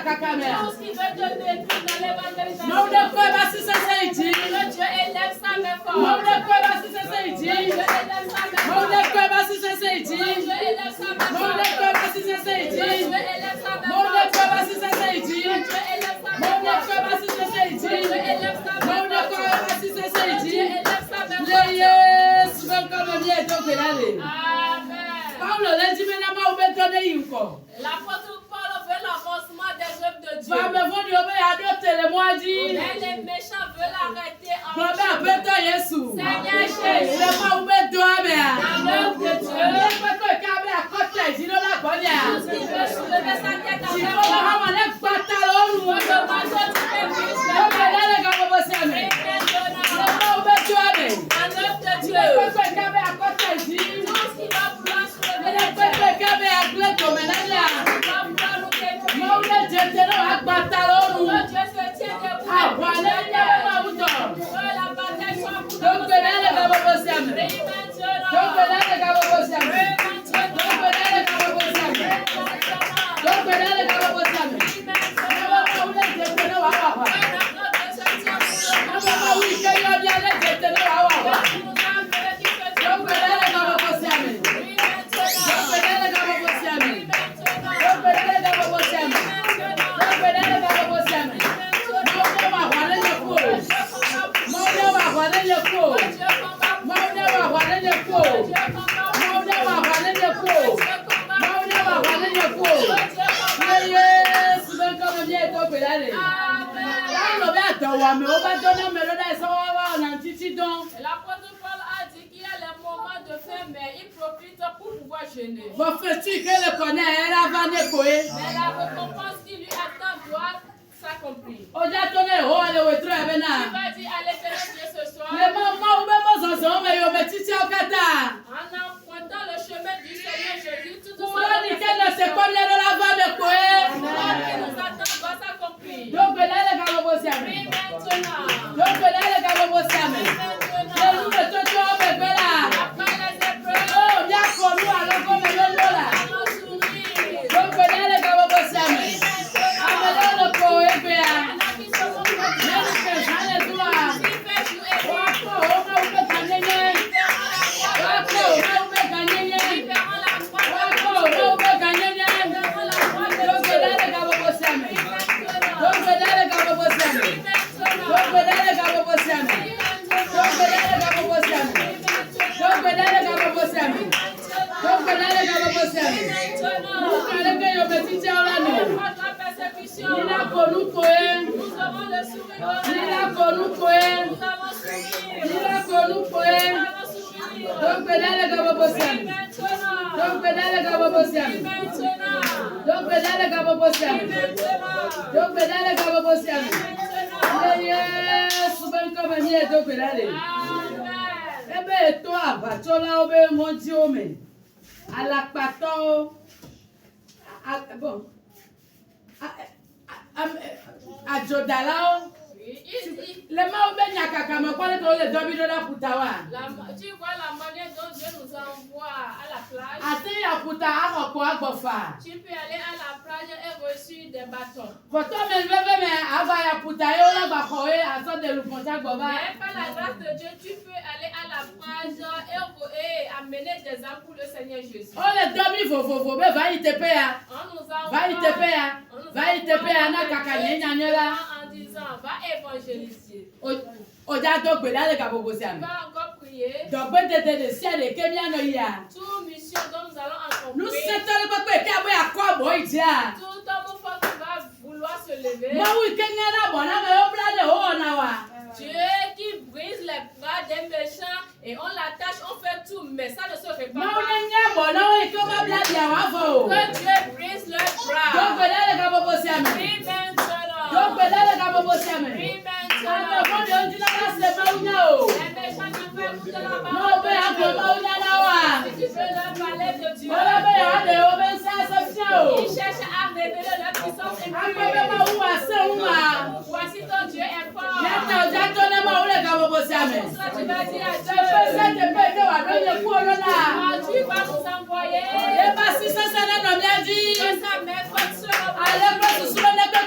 kakamea. Tout ce qui veut te détruire dans l'évangélisation. Maude kwa basi sasa iti. Que Dieu élève sa main forte. Maude kwa basi sasa iti. Que Dieu élève sa main Maude forte. kwa basi sasa iti. Que Dieu élève sa main Maude forte. kwa basi sasa Que iti. Dieu élève sa main Maude forte. kwa basi sasa iti. Que Dieu élève sa main Maude forte. kwa basi sasa iti. Que Dieu élève sa main Maude forte. kwa basi sasa Que iti. Dieu élève sa main Le forte. Yesu bengkome mieto kwelale. Amen. Paulo lejimena maubetone yinko. L'apôtre Paul veut l'avancement des œuvres de Dieu. Femme vodi obe adopte le mwaji. Mais les méchants veulent arrêter en Baba chemin. apeto Yesu. Seigneur Jésus. Le maubeto amea. Dans l'œuvre de Dieu. Le peto kabe akote jino la konya. Tout ce qui veut soulever sa tête en Jino avant. la hama le pataloru. Pour le matin, tu peux brise Le belele kabo bosiame. Le maubeto ame. dans l'œuvre de Le Dieu. peto kabe akote jino. Tout ce qui va vouloir soulever Le la peto tête. kabe akleto menanya. Qui va vouloir nous détruire. Maude jetelo akpataloru. Que Dieu se tienne debout. Akwale mauto. Que la bataille soit pour Donc nous. belele kabo bosiame. Prie maintenant. Donc belele kabo bosiame. Prie Donc maintenant. belele kabo bosiame. Donc belele kabo bosiame. Mama maude jetelo wawa. Mama wike yo biale jetelo wawa. Donc belele kabo bosiame. Donc belele kabo bosiame. Donc belele kabo bosiame. Donc belele kabo bosiame. Maude wa hwale nyeko. Maude wa hwale nyeko. Maude wa hwale nyeko. Maude wa hwale nyeko. Maude wa hwale nyeko. Yesu bengkome mieto kwelale. Paulo be atowa me o ba dona me lo da so wa na titi don. L'apôtre Paul a dit qu'il y a les moments de faim, mais il profite pour pouvoir jeûner. Bo fetu ke le kone era va ne koe. Mais la récompense qui lui attend doit s'accomplir. O ja to ne ho ale wetro e be Tu na. vas dire à l'éternel Dieu ce soir, Le mama u be mo so me yo be titi o kata. en empruntant le chemin du Seigneur Jésus, tout Pour ce ni ke ne se ko le la va ne koe. qui nous attend doit s'accomplir. Donc belele kabo Prie bosiame. maintenant. Donc belele kabo bosiame. Le lu Maintenant. de to be be la. Après les épreuves, Oh, ya ko lu alo ko me lo lo la. allons sourire. Donc belele kabo bosiame. Amelele ko ebe ya. Qui se montrent Nene ke jale tua. qui fait jouer, Wako o me ube kanyenye. Wako o me ube kanyenye. différent la croix. Wako o me ube kanyenye. Donc belele kabo bosiame. Donc belele kabo bosiame. Donc belele kabo bosiame. Donc belele kabo bosiame. Donc belele kabo bosiame. Donc belele kabo bosiame. Mukale ke yo betiti ola no. Nina konu koe. Nina konu koe. Nina konu koe. Donc belele kabo bosiame. Donc belele kabo bosiame. Donc belele kabo bosiame. Donc belele kabo bosiame. Yesu bengkome mieto kwelale. Ebe eto abatola obe ngonji ome. Alakpato. Bon. Ajodala o. Le ma obe nyakaka me kwale ko le dobi do la putawa. Tu vois la manière dont Dieu nous envoie à la plage. Ate ya puta akoko agbofa. Tu peux aller à la plage et reçu des bâtons. Koto me bebe me aba ya puta yo la ba ko e aso de luponta gboba. Mais par la grâce de Dieu, tu peux aller à la plage et amener des âmes pour le Seigneur Jésus. O le dobi vovovo be va itepe ya. On nous envoie, Va itepe ya. Va itepe ya na kaka nyenyanyola. en disant, va évangéliser. Oja to gbelale ka bobo siame. Va encore prier. Dogbe tete de siale kemia no ya. Toute mission dont nous allons Nous accomplir. setele pepe ke abo ya kwa boy dia. Tout homme fort qui va vouloir se lever. Ma wi kenya na bona me oblade ho na wa. Dieu qui brise les bras des méchants et on l'attache, on fait tout, mais ça ne se répand Ma pas. wi nya bona we ko ba blade ya wa fo. Que Dieu brise leurs bras. Dogbelale ka bobo siame. Prie maintenant. Dogbelale ka bobo siame. Prie Ando maintenant. ko de onjina na se ma unya o. Les méchants ne peuvent goûter la No parole be ya ko ma unya na wa. Si tu veux leur parler de Dieu, Ola be ya de o be sa sa sia o. ils cherchent à révéler leur puissance et Akpo be ma uwa se uwa. voici ton Dieu est fort. Yata oja to na ma ule ka bobo siame. Pour cela, tu vas dire à Se Dieu, pe se te pe ke wa do ye ku olola. tu vas nous envoyer. Ye ba si sa sa na no mi aji. Que sa main forte sera Ale ko susu ne ko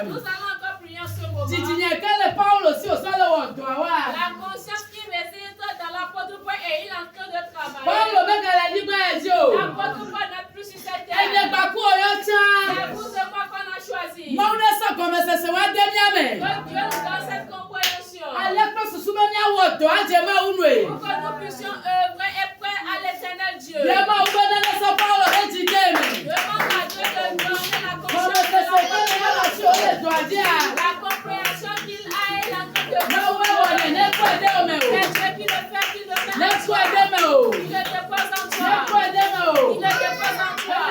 Nous allons encore prier en ce moment. La conscience qui réside dans l'apôtre Paul et il est en train de travailler. L'apôtre Paul n'est plus sur cette terre. C'est vous et moi qu'on a choisi. Que Dieu nous donne cette compréhension. Pour que nous puissions œuvrer et prêts à l'éternel Dieu. Demande à Dieu de donner la compréhension qu'il a et la compréhension. C'est Dieu qui le fait, qui le fait. Il le dépose en toi. Il le dépose en toi.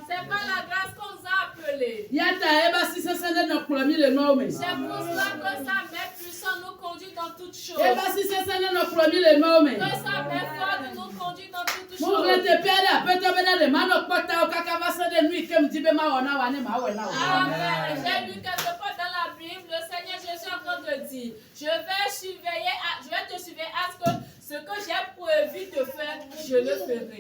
C'est pas la grâce qu'on nous a appelés. C'est pour cela que sa main puissante nous conduit dans toutes choses. Que sa main forte nous conduit dans toutes choses. Amen. J'ai lu quelque part dans la Bible, le Seigneur Jésus est en train de dire, je vais te surveiller à ce que j'ai prévu de faire, je le ferai.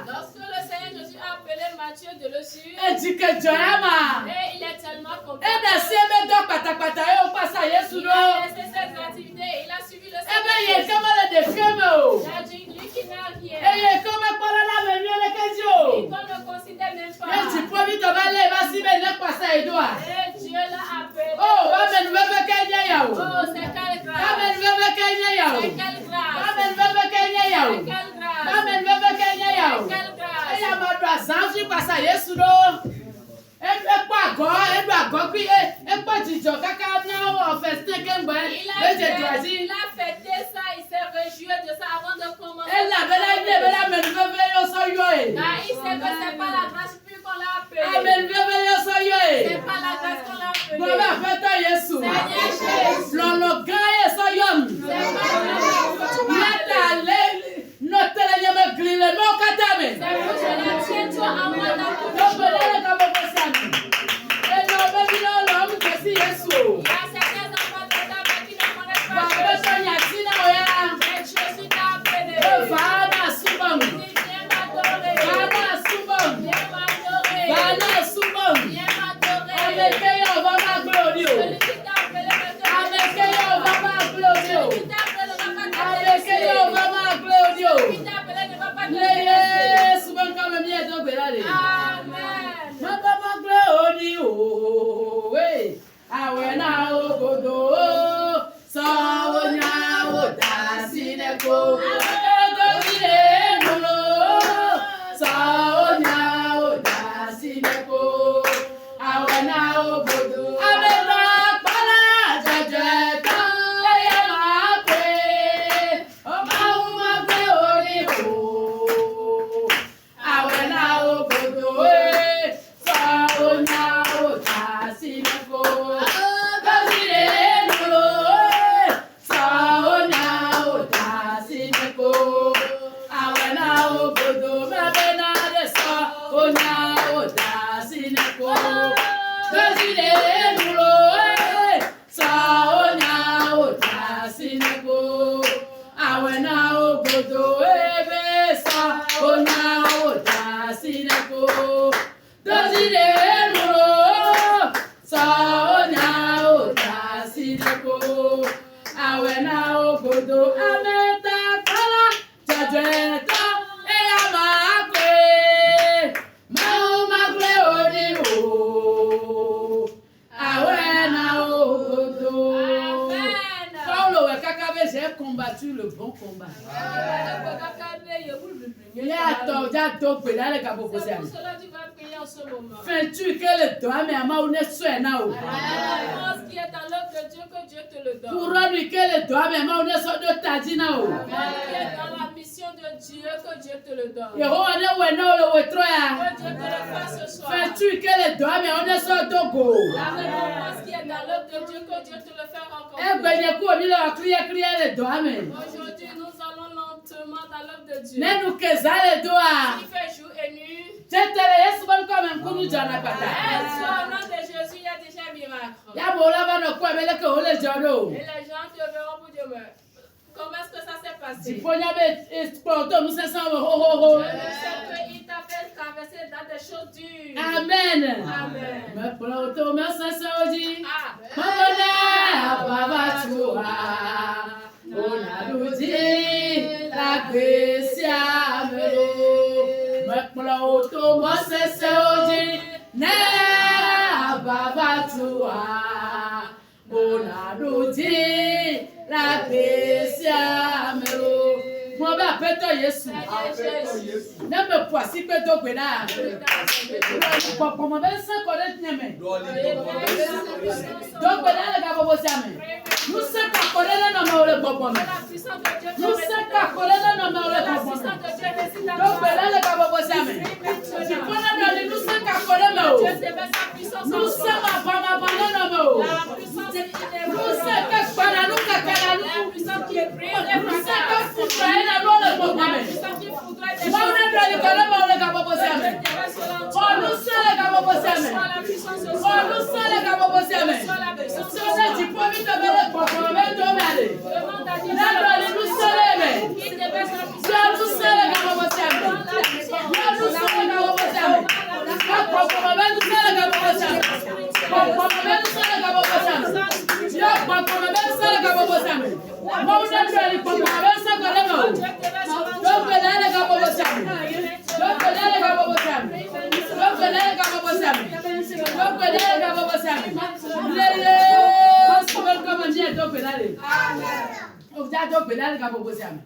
Lorsque le Seigneur Jésus a appelé Matthieu de le suivre, et il est tellement content. Il a laissé cette activité et il a suivi le Seigneur. Il a dit, lui qui n'a rien. Et qu'on ne considère même pas. Et Dieu l'a appelé. Yesu do. Ekpo ago, puis ekpo jijo kaka na o festin kengbe. Il a fêté ça, il s'est réjoui de ça avant de commencer. Elle la belle me yo so yo e. Car il sait que c'est pas la grâce plus qu'on l'a appelé. Amen yo so yo e. C'est pas la grâce qu'on l'a appelé. Baba feta Yesu. Seigneur Jésus. Lono gaye so yom. C'est pas la grâce. Yata le no tele nyame glile no katame. C'est pour que je la tienne toi en moi dans tout. Donc le ka bobo sami. E no baby no lo mu kasi Yesu. Il y a certains enfants de ta vie qui ne connaissent pas Baba Jésus. so nyatina oya. Mais Jésus t'a appelé. Fana subam. Il dit viens m'adorer. Fana subam. Viens m'adorer. Fana subam. Viens m'adorer. Avec yo baba glory o. Celui qui t'a appelé me te Avec yo baba glory o. Celui qui t'a appelé ne va pas te Avec laisser. yo baba glory o. Celui qui t'a appelé ne va pas te Le laisser. Yesu ban kama mi eto gbelale. Amen. Baba glory o. We awe na ogodo. Sawonya o dasineko. Egogire nulo. Sawonya o dasineko. Awe na ogodo. Abeba pala jajeta. Eya ma pe. O ma pe ori o. Awe na ogodo. Sawonya o dasineko. Egogire nulo. Sawonya o dasineko. Awe na ogodo. Mabena de sawonya o dasineko. Egogire nulo. Sawonya o dasineko. Awe na ogodo. Ebe sawonya o dasineko. Egogire nulo. Sawonya o dasineko. Awe na ogodo. Ameta kala jajeta. Eya makwe. Mau magwe oni o. Awe na ogodo. Amen. Paulo Wekakabe, j'ai combattu le bon combat. C'est pour cela que tu vas prier en ce moment. Fais-tu que le doigt mais ama une soena o. La réponse qui est dans l'œuvre de Dieu, que Dieu te le donne. Couronne que le doigt mais ama une so de tadina o. Qui est dans la mission de Dieu, que Dieu te le donne. Yehowa ne wena o le wetroya. Que Dieu te le fasse ce soir. Fais-tu que le doigt mais une so dogo. La réponse qui est dans l'œuvre de Dieu, que Dieu te le fasse encore E plus. gbenye ku omi le kriye le doigt mais. Aujourd'hui, nous allons lentement dans l'œuvre de Dieu. Ne nu keza le doigt. Il fait jour et nuit. Tetele Yesu ban comme un kunu jana Et pata. soit au nom de Jésus, il y a déjà un miracle. Ya bola ba no ku emele ke o le jodo. Et les gens te verront pour Dieu. Comment est-ce que ça s'est passé? Siponya be exporto nous se sent ho ho ho. Je sais qu'il t'a fait traverser dans des choses dures. Amen. Amen. Me pronto me se oji. Ah. Mabona baba chua. Ona luji la gracia melo. Me pronto me se oji. Ne baba chua. Ona luji la gracia melo. Mo ba peto Yesu. Ne me poisi pe do gbeda. Pọ̀pọ̀ mọ̀ bẹ́ẹ̀ sẹ́ kọ́ lẹ́tí ẹ̀mẹ́. Dọ́gbẹ̀ lẹ́lẹ̀ ká bọ́bọ́ sí àmì. Nusẹ́ ká kọ́ lẹ́lẹ̀ nà ọmọ rẹ̀ gbọ̀gbọ̀ mi. Nusẹ́ ká kọ́ lẹ́lẹ̀ nà ọmọ rẹ̀ gbọ̀gbọ̀ mi. Dọ́gbẹ̀ lẹ́lẹ̀ ká bọ́bọ́ sí àmì. Ìfọ́nà náà ni nusẹ́ ká kọ́ lẹ́mẹ̀ o. Nusẹ́ máa bá lẹ́nà mẹ́ o. Nusẹ́ ká gbàdá nù kẹ̀kẹ́ nà nù. Nusẹ́ ká fùtà ẹ̀ nà lọ́lẹ̀ gbọ̀gbọ̀ mi. Wọ́n ní ẹ̀dọ̀ ni kọ́ lẹ́mẹ̀ o lè ká bọ́bọ́ sí àmì. Olùsẹ̀lẹ̀ ká bọ́bọ́ sí àmì. Olùsẹ̀lẹ̀ ká bọ́bọ́ sí àmì. Sọ́dẹ̀ tí pọ́bí tó bẹ̀rẹ̀ pọ̀pọ̀ mẹ́ tó mẹ́lẹ̀. Lẹ́dọ̀ ni lùsẹ̀lẹ̀ mẹ́. Olùsẹ̀lẹ̀ ká bọ́bọ́ sí àmì. Olùsẹ̀lẹ̀ ká bọ́bọ́ sí àmì. Pọ̀pọ̀ mẹ́ lùsẹ̀lẹ̀ ká bọ́bọ́ sí àmì. Pọ̀pọ̀ mẹ́ lùsẹ̀lẹ̀ ká bọ́bọ́ sí àmì. Yọ pọ̀pọ̀ mẹ́ lùsẹ̀lẹ̀ ká bọ́bọ́ sí àmì. Mọ́wú dẹ́gbẹ̀rẹ̀ ni pọ̀pọ̀ mẹ́ sẹ́kọ̀ọ́ lẹ́mọ̀ o. Dọ́gbẹ̀lẹ̀ ká bọ́bọ́ sí àmì. Dọ́gbẹ̀lẹ̀ ká bọ́bọ́ sí àmì. Dọ́gbẹ̀lẹ̀ ká bọ́bọ́ sí àmì. Dọ́gbẹ̀lẹ̀ ká bọ́bọ́ sí àmì. Lele sọ́bẹ̀ kọ́mọ̀ ní ẹ̀ dọ́gbẹ̀lẹ̀. Ọjà dọ́gbẹ̀lẹ̀ ká bọ́bọ́ sí àmì.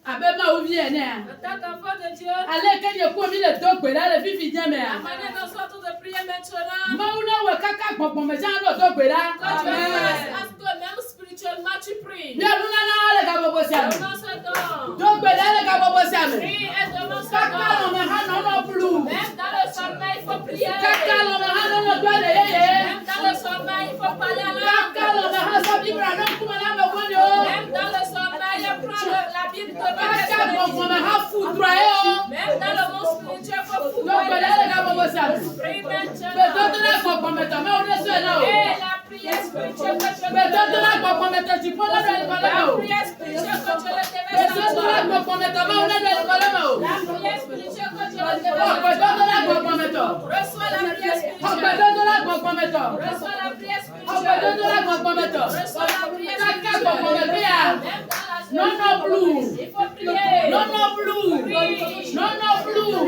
Abema ou vient, En tant qu'enfant de Dieu, allez, quand il y a commis le dogbe, là, le fifi la diamant. manière dont soit de prier maintenant, Mauna wa kaka pokpo me jan lo dogbe la. quand tu es à ce que même spirituellement tu pries. Bia nuna na le ga bobo siam. Demande ce don. Dogbe la le ga bobo siam. Prie et demande ce Kaka lo don. me ha no no blue. Même dans le sommeil, il faut prier. Kaka lo me ha no no dwa le ye. Même dans le sommeil, il faut parler à l'âme. Kaka lo me ha sa bibra no kuma na me wonyo. Même dans le sommeil, prends la Bible de Kaka Dieu. pokpo me ha foudra yo. Même dans le monde spirituel, il faut Dogbe la le ga bobo siam. Prie Be maintenant. toto la pokpo me to me o ne so na o. Et la prière spirituelle que tu Be toto la pokpo me to ti po na le ko le La o. prière spirituelle que tu le Be déverses toto en la toi. pokpo me to me o ne le ko le o. La prière spirituelle que tu le Oh, be déverses. toto la pokpo me to. Reçois la prière Oh, be spirituelle. toto la pokpo me to. Reçois la prière Oh, be spirituelle. toto la pokpo me to. Reçois la prière Kaka pokpo me spirituelle. pe ya. Même dans la No no blue. il faut prier. No no blue. No no blue.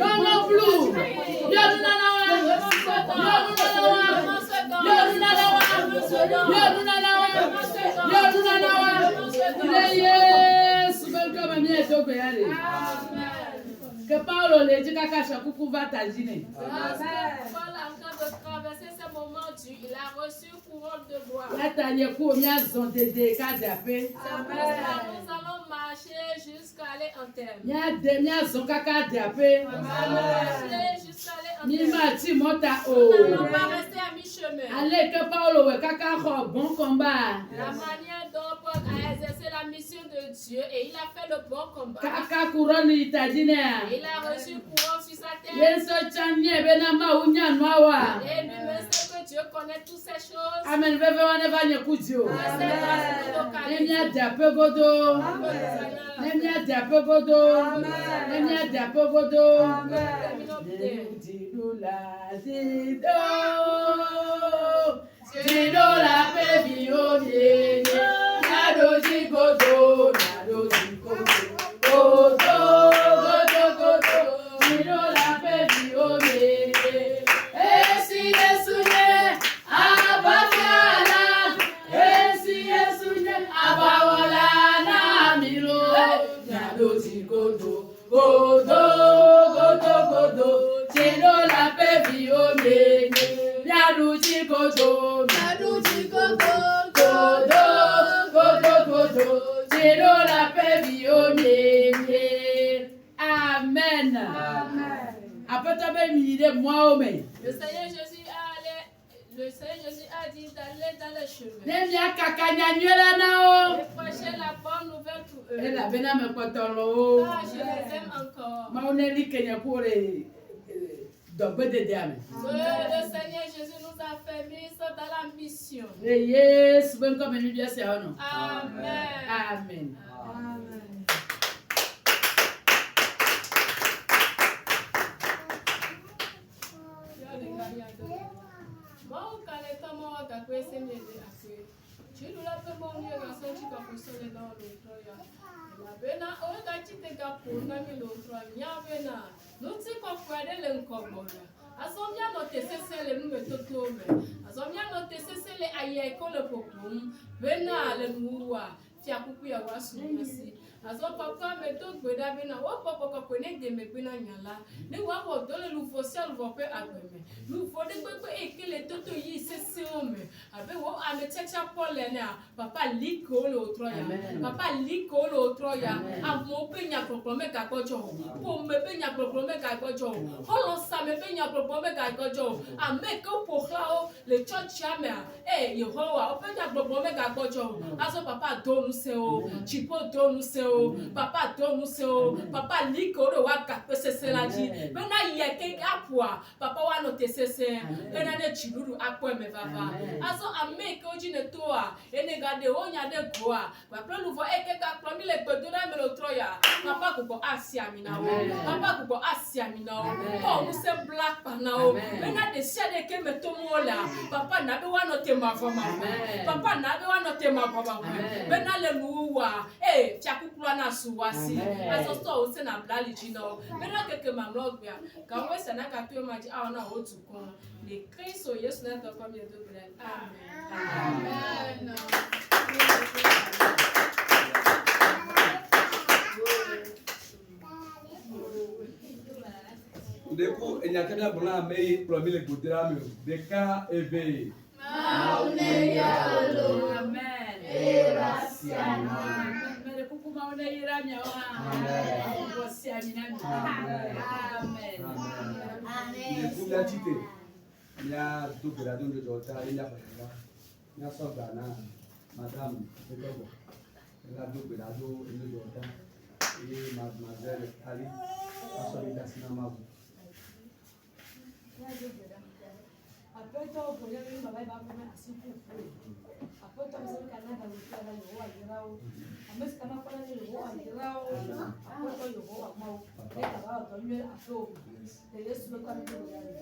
No no blue. Yo nuna na wa. Yo nuna na wa. Yo nuna na wa. Yo nuna na wa. Yo nuna na wa. Le Yesu belko me mi etoko yale. Que Paulo le dit kaka shakuku va tajine. Paul en train de traverser ce moment dur, il a reçu couronne de bois. Yata ye ku mi azon dede ka dape. C'est pour ça que nous allons marcher jusqu'à aller en terre. Nya de mi azon kaka dape. Nous allons marcher jusqu'à aller en Mi terre. ma ti mota Nous o. n'allons pas rester à mi-chemin. Allez que Paulo we kaka ho bon combat. La manière dont Paul a exercé la mission de Dieu et il a fait le bon combat. Kaka kuroni tajine. Il a reçu couronne sur sa tête. Yeso chanye bena ma unya nwawa. Et lui-même sait que Dieu connaît toutes ces choses. Amen bebe wane vanye kudio. C'est grâce à Nemi nous dape godo. Nemi dape godo. Nemi dape godo. Didola dido. Didola baby oye. Nado jigodo. Nado jigodo. Godo. Godo godo. Didola baby oye. Esi yesunye. Abafala. Esi yesunye. Abawola na milo. Nado jigodo. Godo. Godo godo. Didola baby oye. Nado jigodo. Nado jigodo. Godo. Godo godo. Didola baby oye. Amen. Après ta belle mine moi mais. Le Seigneur Jésus a dit d'aller dans les chemins. Nemia kakanya nyela nao. Et prêcher la bonne nouvelle pour eux. Ela bena me potolo. Ah, je les aime encore. Mauneli kenya kure dogbe de diame. Le Seigneur Jésus nous a fait mise dans la mission. Yes, ben comme mi bien c'est ono. Amen. Amen. Bon, quand les temps m'ont attaqué, c'est mieux de l'accueil. Tu nous l'as fait mon Dieu, la sortie qu'a fonctionné dans l'autre. La bena, oh, la petite gars pour nous, l'autre. Nya bena, nous t'y comprendons l'encombole. Asom bien noté c'est le nous mettons tout mais. Asom bien noté c'est les aïe qu'on le popum. Bena le moua. Tia kuku ya wasu merci. Asom papa mettons gbeda bena. Wa papa ko connaît de me bena nyala. Ne wa ko dole lu social va pe agbeme. Lu fo de gbe e ke le toto yi c'est homme. Abe wo ame checha Paul na. Papa liko le otroya. Papa liko le otroya. Amo pe nya problème ka kojo. Po me pe nya problème ka kojo. Holo sa me pe nya problème ka kojo. Ame ko po klao le church amea. Eh Yehowa, o pe nya problème ka kojo. Aso papa do nu se o. Chipo do nu se o. Papa do nu se o. Papa liko ro wa ka pese se la ji. Be na ye ke apua. Papa wa no te se se. Be na ne chiruru akwa me baba. Aso ame ko ji ne toa. Ene ga de o nya de goa. Papa lu vo e ke ka promi le gbedora me lo troya. Papa ko ko asia mi na o. Papa ko ko asia mi na o. Oh, mu se black pa na o. Be na de se de ke me to mo la. Papa na be wa no te ma fo ma. Papa na be wa no te ma baba. Be na le lu wa. Eh, tia kukula na suwasi. Aso so o se na blali ji na o. Be na keke ma log bia. Ka we se na ka tu ma ji a na o tu kon. Le Kristo Yesu na to kom ye do bre. Amen. Amen. coup, il y a quelqu'un pour la meilleure pour le côté de la maison. Des cas éveillés. Amen. Il y a tout le monde de Jota, il y a il y a son Ghana, madame, il y a deux pédados de Jota et mademoiselle Ali, à son état cinéma. Après toi, pour y aller, ma mère va me assis pour après toi, c'est le canal dans le canal, le roi ira au. A mes canal pour aller le roi ira au. Après toi, le roi mau. Les camarades ont mis à flot. Les laisse le canal pour y aller.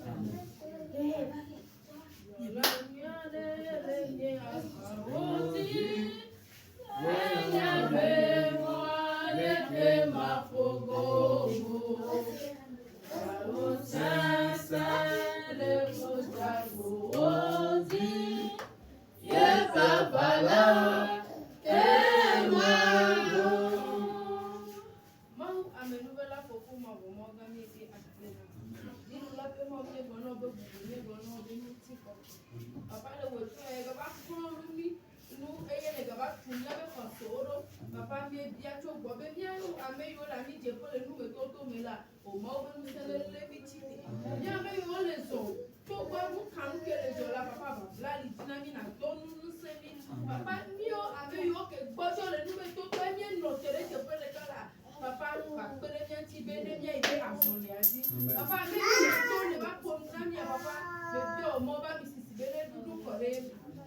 Papa mi bia to bo be bia ame yo la mi je po le nu me to me la o mo be nu se le mi ti ni ame yo le so to bo mu kan ke le jo la papa ba la li dinami na to nu se mi papa mi yo ame yo ke gbo jo le nu me to mi no tere je po le kala papa ba pe le mi ti be de mi ide azon le azi papa mi le to le ba po na mi papa be bi o mo ba mi sisi be le dudu kore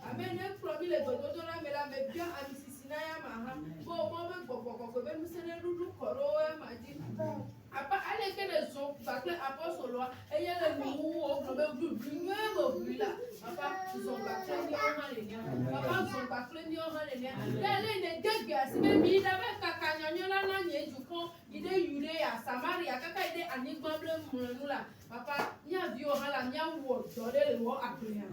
ame ne pro mi le do la me la me bia ami ya maha bo mo be gbogbo be mu se ne dudu koro e ma ji apa ale ke ne so ba ke apostle wa e ye le nu o ko be du nwe bo bila apa so ba ke ni o ha le ni apa so ba ke ni o ha le ni le ne gege asi be mi da be ka ka nyanyo na nye ju ko ide yure ya samaria ka ka ide ani gbable mu nu la papa nya bi o ha la nya wo do le wo apria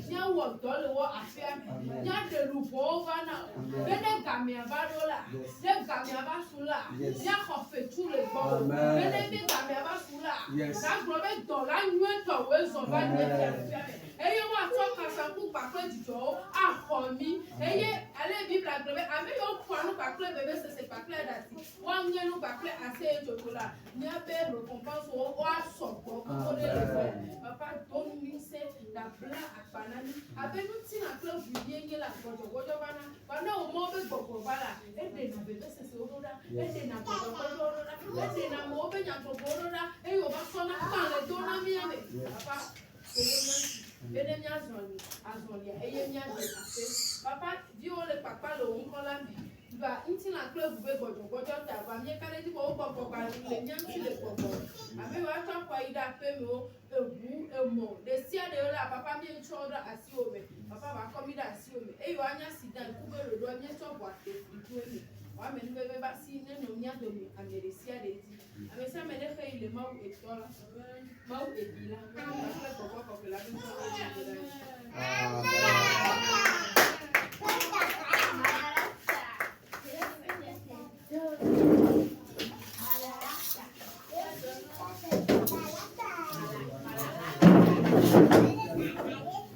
nya wo do le wo afia nya de lu bo va na bene gamia badola de gamia basula nya ko fe tu le bo bene de gamia basula na grobe dola nwe to we zo ba nye afia eye wa to ka sa ku pa pe jijo a ko mi eye ale bi bla grobe ame yo kwanu pa kle bebe se pa kle dati wa ngenu pa kle ase jotola nya be récompense o so ko ko le papa don mi se da bla apanani abenu ti na kle bu yenye la gojo bana o mo be gbogbo bala e de na bebe se oroda e de na gojo oroda e de na mo be nya gbogbo oroda e yo ba so na kan le do na mi ame papa bene mi azoni eye mi ade ase papa di o le papa lo nko la mi ba nti na club be gojo ta ba mi kare di ko gbogbo ba le nya nti le gbogbo ame wa ta kwa ida pe mi o ebu emo de sia de la papa mi choda asi obe papa ba komi da asi obe e yo anya sidan ku be rodo anya to bo ate itu emi wa me ni be ba si ne no nya do mi ame de sia de ti ame sa me de fe ile mau e tola mau e bila ba ko la bi so amen.